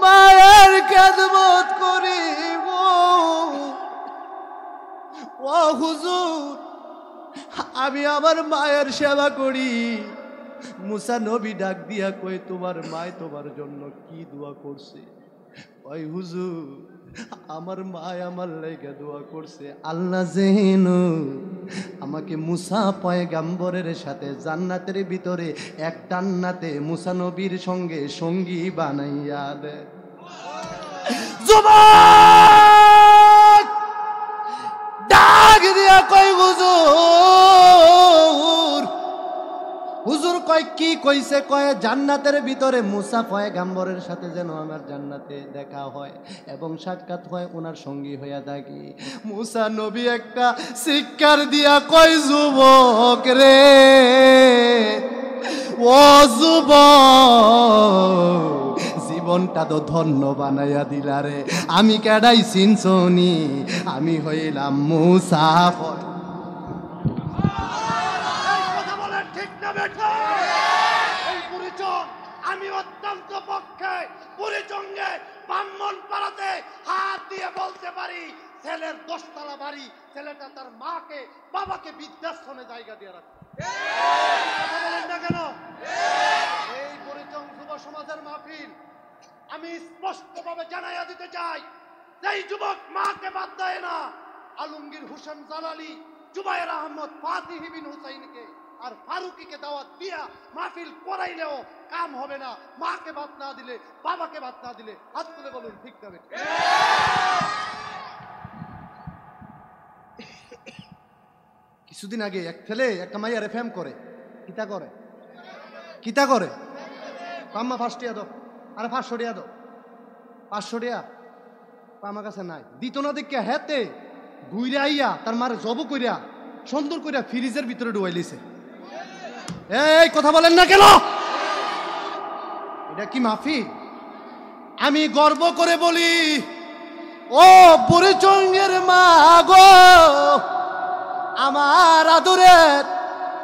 A: মায়ের খেদমত করি ও হুজুর, আমি আমার মায়ের সেবা করি। মুসা নবী ডাক দিয়া কই, তোমার মায় তোমার জন্য কি দোয়া করছে? ওই হুজুর আমার মায় আমার লাইগা দোয়া করছে, আল্লাহ যেন আমাকে মুসা পয়গাম্বরের সাথে জান্নাতের ভিতরে এক টান্নাতে মুসা নবীর সঙ্গে সঙ্গী বানাইয়া দেয়। যুবক ডাক দিয়া কই, হুজুর। হুজুর কয়, কি কইছে? কয়, জান্নাতের ভিতরে মুসা পয়গাম্বরের সাথে যেন আমার জান্নাতে দেখা হয় এবং সাক্ষাৎ হয়, ওনার সঙ্গী হইয়া থাকি। মুসা নবী একটা শিক্ষার দিয়া কয়, যুবক রে, ও যুবক জীবনটা তো ধন্য বানাইয়া দিলা রে। আমি কেডাই চিনছনি? আমি হইলাম মুসা।
B: আমি অত্যন্ত পক্ষে বুড়িচঙ্গে ব্রাহ্মণ পাড়াতে হাত দিয়ে বলতে পারি, ছেলের 10 তলা বাড়ি, ছেলেটা তার মাকে বাবাকে বৃদ্ধাশ্রমে জায়গা দিয়ে রাখে। কথা বলেন না কেন? এই বুড়িচং যুব সমাজের মাহফিল আমি স্পষ্টভাবে জানাইয়া দিতে চাই, যেই যুবক মাকে বাদ দেয় না, আলমগীর হোসেন জালালি, জুবায়ের আহমদ, ফাতিহ বিন হুসাইনকে আর ফারুকিকে দাওয়াত দিয়া মাহফিল করাইলেও কাম হবে না। মাকে বাদ না দিলে, বাবাকে বাদ না দিলে, হাত তুলে বলুন ঠিক না বেঠিক?
A: কিছুদিন আগে এক ছেলে একটা মাইয়ার এফএম করে, কিতা করে? কিতা করে? আম্মা 5 টাকা দাও, আরে 500 টাকা দাও, 500 টাকা আমার কাছে নাই। দিত না দেখিয়া হেতে ঘুরে আইয়া তার মারে জব কইরা সুন্দর কইরা ফ্রিজের ভিতরে ঢুকাইলিছে। এই কথা বলেন না কেন? এটা কি মাহফিল? আমি গর্ব করে বলি, ও বুড়িচঙ্গের মা গো, আমার আদরের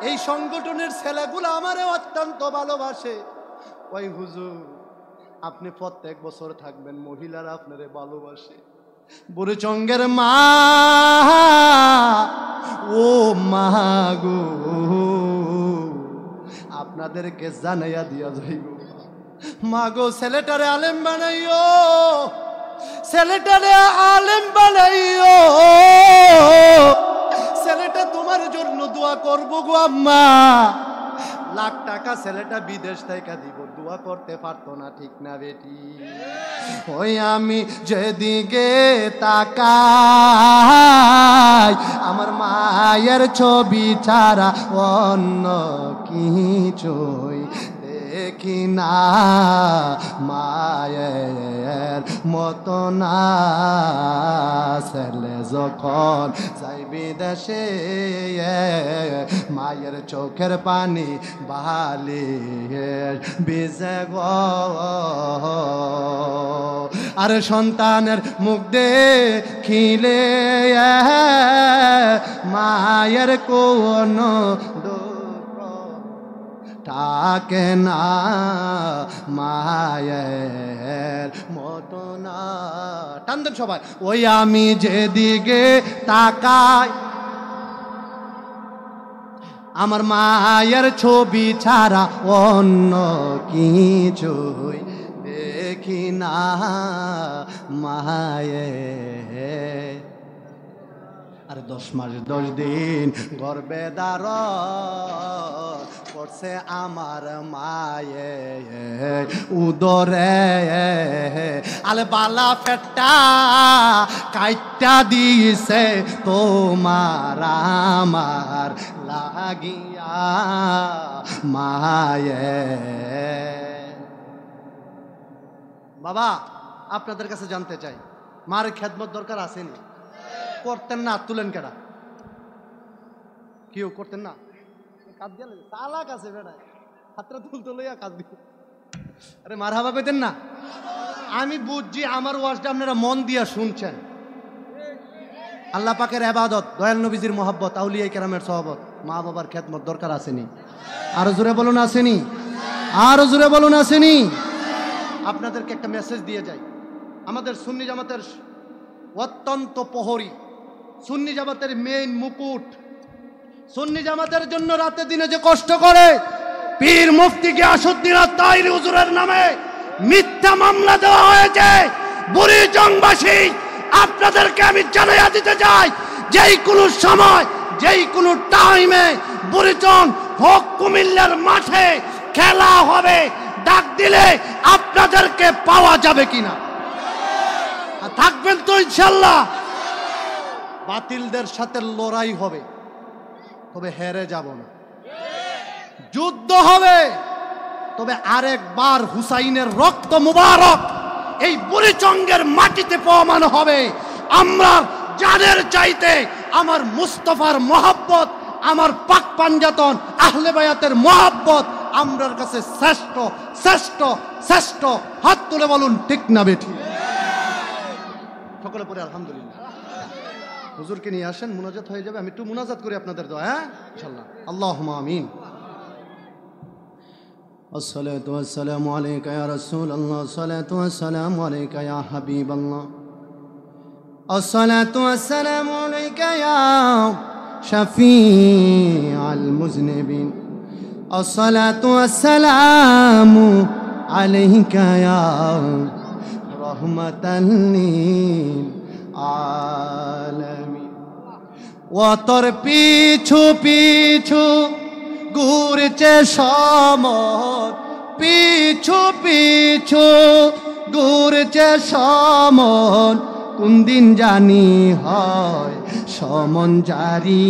A: এই সংগঠনের ছেলেগুলো আমারে অত্যন্ত ভালোবাসে। ওই হুজুর আপনি প্রত্যেক বছর থাকবেন, মহিলারা আপনারে ভালোবাসে। বুড়িচঙ্গের মা, ও মা গো, আপনাদেরকে জানাইয়া দিয়া যাইব, মা গো ছেলেটারে আলেম বানাইও, ছেলেটারে আলেম বানাইও, ছেলেটা তোমার জন্য দোয়া করবো গো আম্মা। লাখ টাকা ছেলেটা বিদেশ থেকে দিব, দোয়া করতে পারতো না, ঠিক না বেটি? ওই আমি যেদিকে তাকাই আমার মায়ের ছবি ছাড়া অন্য কিছুই দেখি না, মায়ের মতো না। ছেলে যখন যাই বিদেশে মায়ের চোখের পানি বালি ভিজে গো, আর সন্তানের মুখ দেখিলে মায়ের কোন থাকে না মায়ের মতো না। টান দেন সবাই। ওই আমি যেদিকে তাকাই আমার মায়ের ছবি ছাড়া অন্য কিছুই দেখি না মায়ের। আর 10 মাস 10 দিন গর্ভে ধারণ করছে আমার মায়ে উদরে। আলে বালা ফেটা কাইটা দিছে তোমার আমার লাগিয়া মায়ে। বাবা আপনাদের কাছে জানতে চাই, মার খেদমত দরকার আসেনি? করতেন না? তুলেন কেডা? কেউ করতেন না? কাজ দিয়ে চালাক আছে বেড়ায় হাতটা তুলতে লইয়া কাজ দিয়ে। আরে মারহাবা কইতেন না? আমি বুঝছি আমার ওয়াজটা আপনারা মন দিয়া শুনছেন। আল্লাহ পাকের ইবাদত, দয়াল নবীজির মহব্বত, আউলিয়া কেরামের সহবত, মা বাবার খেদমত দরকার আসেনি? আরো জোরে বলুন আসেনি? আরো জোরে বলুন আসেনি? আপনাদেরকে একটা মেসেজ দিয়ে যাই। আমাদের সুন্নি জামাতের অত্যন্ত প্রহরী, সুন্নি জামাতের মেইন মুকুট, সুন্নি জামাতের জন্য রাতে দিনে যে কষ্ট করে পীর মুফতি গিয়াসউদ্দিন আত-তাহিরি হুজুরের নামে মিথ্যা মামলা দেওয়া হয়েছে। বুড়িচংবাসী আপনাদেরকে আমি জানাইয়া দিতে চাই, যেই কোনো সময় যেই কোনো টাইমে বুড়িচং হোক কুমিল্লার মাঠে খেলা হবে, ডাক দিলে আপনাদেরকে পাওয়া যাবে কিনা? থাকবেন তো ইনশাল্লাহ? বাতিলদের সাথে লড়াই হবে, তবে হেরে যাব না। যুদ্ধ হবে, তবে আরেকবার হুসাইনের রক্ত মুবারক এই বুড়িচংয়ের মাটিতে প্রমাণ হবে। আমরা জানের চাইতে আমার মুস্তাফার মহব্বত, আমার পাক পাঞ্জাতন আহলে বায়াতের মহব্বত আমরার কাছে শ্রেষ্ঠ শ্রেষ্ঠ শ্রেষ্ঠ। হাত তুলে বলুন ঠিক না বেঠি? সকলে পরে আলহামদুলিল্লাহ। হুজুরকে নিয়ে আসেন, মুনাজাত হয়ে যাবে। আমি একটু মুনাজাত করি আপনাদের দোয়া, হ্যাঁ ইনশাআল্লাহ। আল্লাহুম্মা আমিন। الصلاة والسلام عليك يا رسول الله، الصلاة والسلام عليك يا حبيب الله، الصلاة والسلام عليك يا شفيع المذنبين، الصلاة والسلام عليك يا رحمة للعالمين। وطر পিছু পিছু ঘুরছে সমর, পিছু পিছু ঘুরছে সমর, কোন দিন জানি হয় সমন জারি।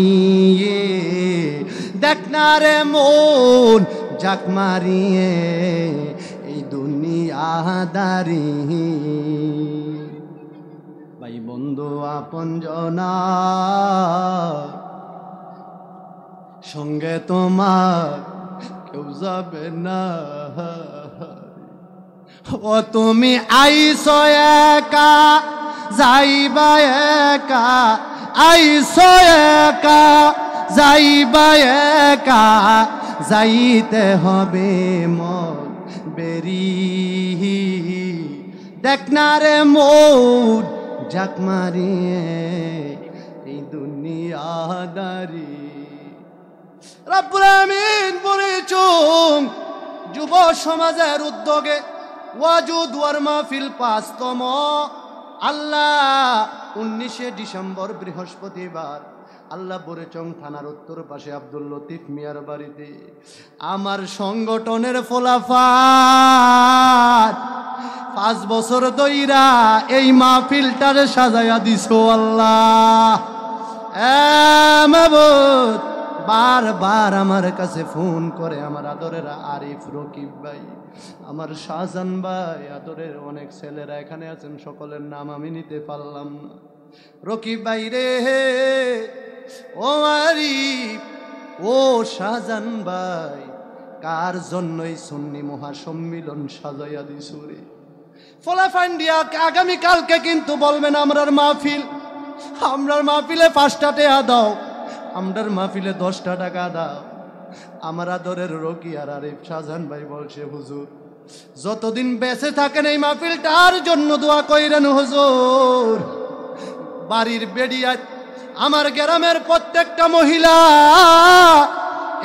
A: দেখ না রে মন জাক মারিয়ে এই দুনিয়াদারি। ভাই বন্ধু আপনজনা সঙ্গে তোমার কেউ যাবে না। ও তুমি আইসো একা যাইবা একা, আইসো একা যাইবা একা, যাইতে হবে মন বেরি। দেখ না রে মন জাক মারিয়ে এই দুনিয়াদারি। রব্বুল আমিন বুড়িচং যুব সমাজের উদ্যোগে ওয়াজুদ ওয়ার মাহফিল ৫তম। আল্লাহ 19শে ডিসেম্বর বৃহস্পতিবার আল্লাহ বুড়িচং থানার উত্তর পাশে আব্দুল লতিফ মিয়ার বাড়িতে আমার সংগঠনের ফলাফল 5 বছর ধইরা এই মাহফিলটারে সাজাইয়া দিছো আল্লাহ। মাবুদ বারবার আমার কাছে ফোন করে আমার আদরের আরিফ, রকিব ভাই, আমার শাহজান ভাই, আদরের অনেক ছেলেরা এখানে আছেন, সকলের নাম আমি নিতে পারলাম না। রকিব ভাই রে, ও আরিফ, ও শাহজান ভাই, কার জন্যই সুন্নি মহাসম্মিলন সাজাইয়া দিছো রে? ফলাফাইন দিয়া আগামীকালকে কিন্তু বলবেন আমরার মাহফিল, আমরার মাহফিলে 5টা টাকা দাও, আমরার মাহফিলে 10টা টাকা দাও। আমার আদরের রোকিয়ার আরিফ শাহজাহান ভাই বলছে, হুজুর যতদিন বেঁচে থাকেন এই মাহফিলটার জন্য দোয়া কইরেন হুজুর। বাড়ির বেড়িয়ায় আমার গ্রামের প্রত্যেকটা মহিলা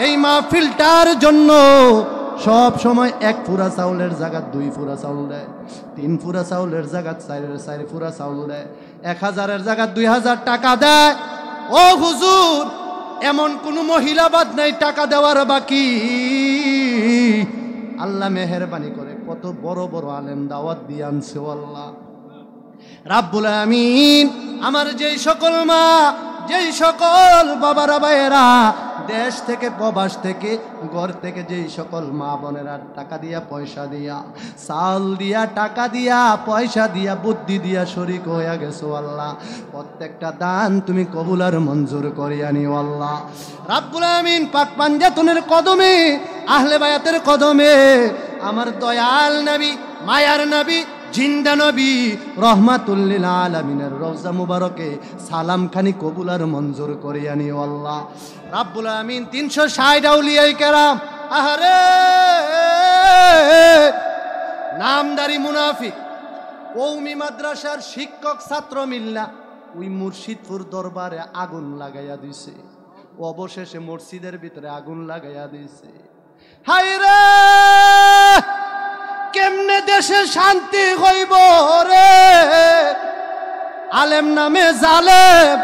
A: এই মাহফিলটার জন্য সব সময় 1 ফুরা চাউলের জায়গা 2 ফুরা চাউল দেয়, 3 ফুরা চাউলের জায়গা 4 ফুরা চাউল দেয়, 1000-এর জায়গা 2000 টাকা দেয়। ও হুজুর, এমন কোন মহিলা বাদ নাই টাকা দেওয়ার বাকি। আল্লাহ মেহেরবানি করে কত বড় বড় আলেম দাওয়াত দিয়ে আনছে আল্লাহ রাব্বুল আমিন। আমার যেই সকল মা, যেই সকল বাবারা ভাইয়েরা দেশ থেকে প্রবাস থেকে ঘর থেকে যেই সকল মা বোনেরা টাকা দিয়া পয়সা দিয়া চাল দিয়া টাকা দিয়া পয়সা দিয়া বুদ্ধি দিয়া শরীক হইয়া গেছো আল্লাহ, প্রত্যেকটা দান তুমি কবুল আর মঞ্জুর করিয়া নিও আল্লাহ রাব্বুল আমিন। পাক পাঞ্জাতনের কদমে, আহলে বায়াতের কদমে আমার দয়াল নবী, মায়ার নবী, জিন্দা নবী রহমাতুল লিল আলামিনের রওজা মুবারকে সালাম খানি কবুল আর মঞ্জুর করিয়া নিও আল্লাহ রাব্বুল আমিন। 360 আউলিয়ায়ে কেরাম, আহারে নামদারি মুনাফিক কওমি মাদ্রাসার শিক্ষক ছাত্র মিল্লা ওই মুর্শিদপুর দরবারে আগুন লাগাইয়া দিছে, অবশেষে মসজিদের ভিতরে আগুন লাগাইয়া দিছে। হায়রে কেমনে দেশে শান্তি হইব রে, আলেম নামে জালেম,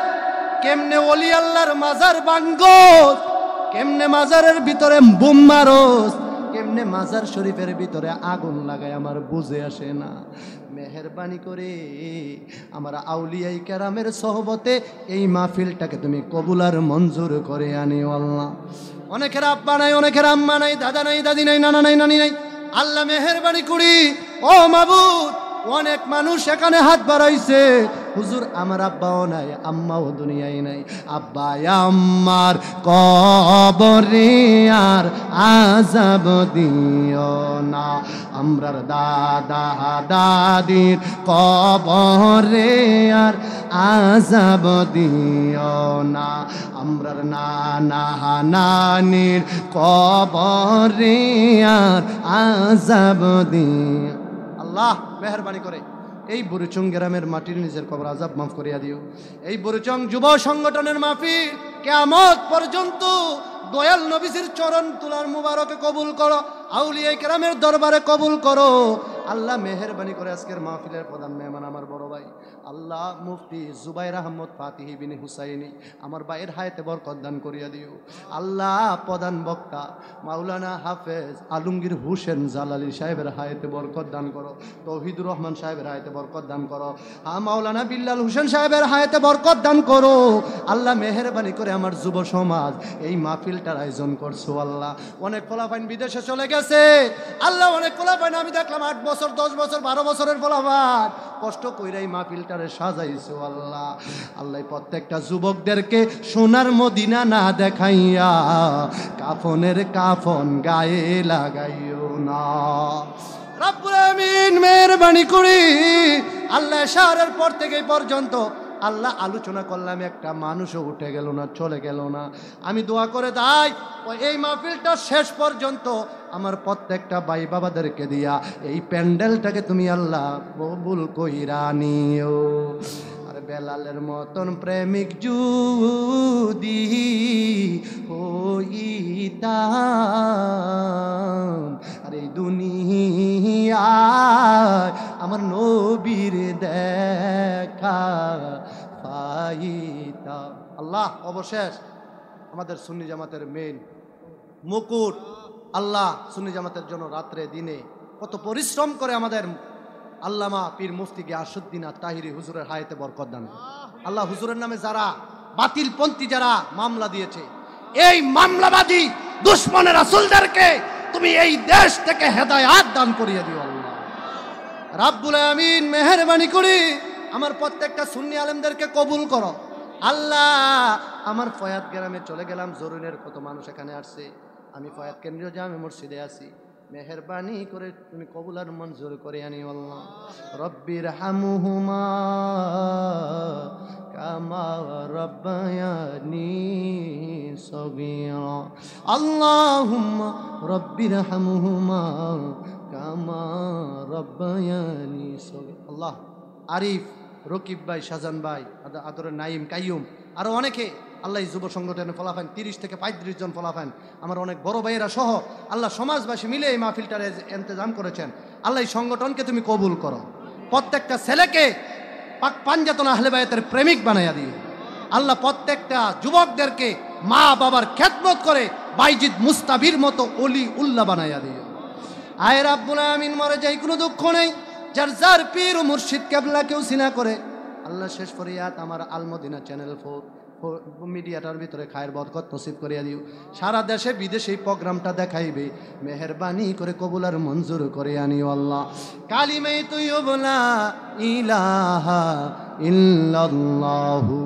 A: কেমনে ওলি আল্লাহর মাজার ভাঙ্গস, কেমনে মাজারের ভিতরে বুম মারস, কেমনে মাজার শরীফের ভিতরে আগুন লাগায় আমার বুঝে আসে না। মেহেরবানি করে আমার আউলিয়ায়ে কেরামের সোহবতে এই মাহফিলটাকে তুমি কবুল আর মঞ্জুর করে আনিও আল্লাহ। অনেকের আব্বা নাই, অনেকের আম্মা নাই, দাদা নাই, দাদি নাই, নানা নাই, নানি নাই। আল্লাহ মেহেরবানি করি ও মাবুদ, অনেক মানুষ এখানে হাত বাড়াইছে, হুজুর আমার আব্বাও নাই, আম্মাও দুনিয়ায় নাই। আব্বা আম্মার কবরে আর আযাব দিও না, আমরার দাদা দাদির কবরে আর আযাব দিও না, আমরার নানা নানির কবরে আর আযাব দিও। আল্লাহ মেহেরবানি করে এই বুড়িচং গ্রামের মাটির নিজের কবর আযাব মাফ করিয়া দিও। এই বুড়িচং যুব সংগঠনের মাহফিল কিয়ামত পর্যন্ত দয়াল নবীজির চরণ তুলার মুবারকে কবুল করো, আউলিয়ায়ে কেরামের দরবারে কবুল করো। আল্লাহ মেহেরবানি করে আজকের মাহফিলের প্রধান মেহমান আমার বড় ভাই আল্লাহ মুফতি জুবাইর আহমদ ফাতিহি বিন হুসাইনি, আমার ভাইয়ের হায়াতে বরকত দান করিয়া দিও। আল্লাহ প্রধান বক্তা মাওলানা হাফেজ আলমগীর হোসেন জালালি সাহেবের হায়াতে বরকত দান করো, তৌহিদুর রহমান সাহেবের হায়াতে বরকত দান করো, মাওলানা বিল্লাল হোসেন সাহেবের হায়াতে বরকত দান করো। আল্লাহ মেহেরবানি করে আমার যুব সমাজ এই মাহফিলটার আয়োজন করছো আল্লাহ। অনেক ফলাফাইন বিদেশে চলে গেছে আল্লাহ, অনেক ফলাফাইন আমি দেখলাম 8 বছর 10 বছর 12 বছরের ফলাফাইন কষ্ট কইরাই মাহফিলটারে সাজাইছো আল্লাহ। আল্লাহ প্রত্যেকটা যুবকদেরকে সোনার মদিনা না দেখাইয়া কাফনের কাফন গায়ে লাগাইও না রব্বুল আমিন। মেহেরবানি করি আল্লাহ শহরের পর থেকে পর্যন্ত আল্লাহ আলোচনা করলাম, একটা মানুষও উঠে গেল না, চলে গেল না। আমি দোয়া করে দাই এই মাহফিলটা শেষ পর্যন্ত আমার প্রত্যেকটা ভাই বাবাদেরকে দিয়া এই প্যান্ডেলটাকে তুমি আল্লাহ কবুল কইরা নিও। আর বেলালের মতন প্রেমিক যদি হইতাম, আর এই দুনিয়ায় আমার নবীর দেখা পাইতাম। আল্লাহ অবশেষ আমাদের সুন্নি জামাতের মেন মুকুট আল্লাহ সুন্নি জামাতের জন্য রাত্রে দিনে কত পরিশ্রম করে আমাদের আল্লামা পীর মুফতি গিয়াসউদ্দিন আত-তাহিরি হুজুরের হায়াতে বরকত দান। আল্লাহ হুজুরের নামে যারা বাতিলপন্থী যারা মামলা দিয়েছে, এই মামলাবাদী দুশমনে রাসূলদেরকে তুমি এই দেশ থেকে হেদায়েত দান করিয়ে দিও আল্লাহ রাব্বুল আমিন। মেহেরবানি করি আমার প্রত্যেকটা সুন্নি আলেমদেরকে কবুল করো আল্লাহ। আমার ফয়াত গ্রামে চলে গেলাম, জরুরের কত মানুষ এখানে আসছে, আমি ফয়াত কেন্দ্রীয় জামে মসজিদে আছি, মেহেরবানি করে তুমি কবুল আর মঞ্জুর করে আনিও আল্লাহ। রব্বির হামহুমা কামা রব্বায়ানি সগীরা। আল্লাহুম্মা রাব্বিরহামহুমা কামা রাব্বায়ানি সগীরা। আল্লাহ, আরিফ, রকিব ভাই, শাহজান ভাই, আদরের নাইম, কাইয়ুম, আরো অনেকে আল্লাহ যুব সংগঠনের ফলাফান 30 থেকে 35 জন ফলাফান, আমার অনেক বড় ভাইয়েরা সহ আল্লাহ সমাজবাসী মিলে এই মাহফিলটার ইন্তজাম করেছেন। আল্লাহ এই সংগঠনকে তুমি কবুল করো, প্রত্যেকটা ছেলেকে পাক পাঞ্জাতন আহলে বায়াতের প্রেমিক বানাইয়া দিও। আল্লাহ প্রত্যেকটা যুবকদেরকে মা বাবার খেদমত করে বাইজিদ মুস্তাবির মতো অলি উল্লাহ বানাইয়া দিও। আয় রাব্বুল আমিন, মরে যাই কোনো দুঃখ নেই, যার যার পীর ও মুর্শিদ কেবলাকেও সিনা করে আল্লাহ শেষ ফরিয়াদ আমার আলমদিনা চ্যানেল 4 মিডিয়াটার ভিতরে খায়ের বরকত নসিব করিয়া দিও। সারা দেশে বিদেশে এই প্রোগ্রামটা দেখাইবে, মেহেরবানি করে কবুল আর মঞ্জুর করে আনিও আল্লাহ। কালিমে তুইয়্যিব লা ইলাহা ইল্লাল্লাহু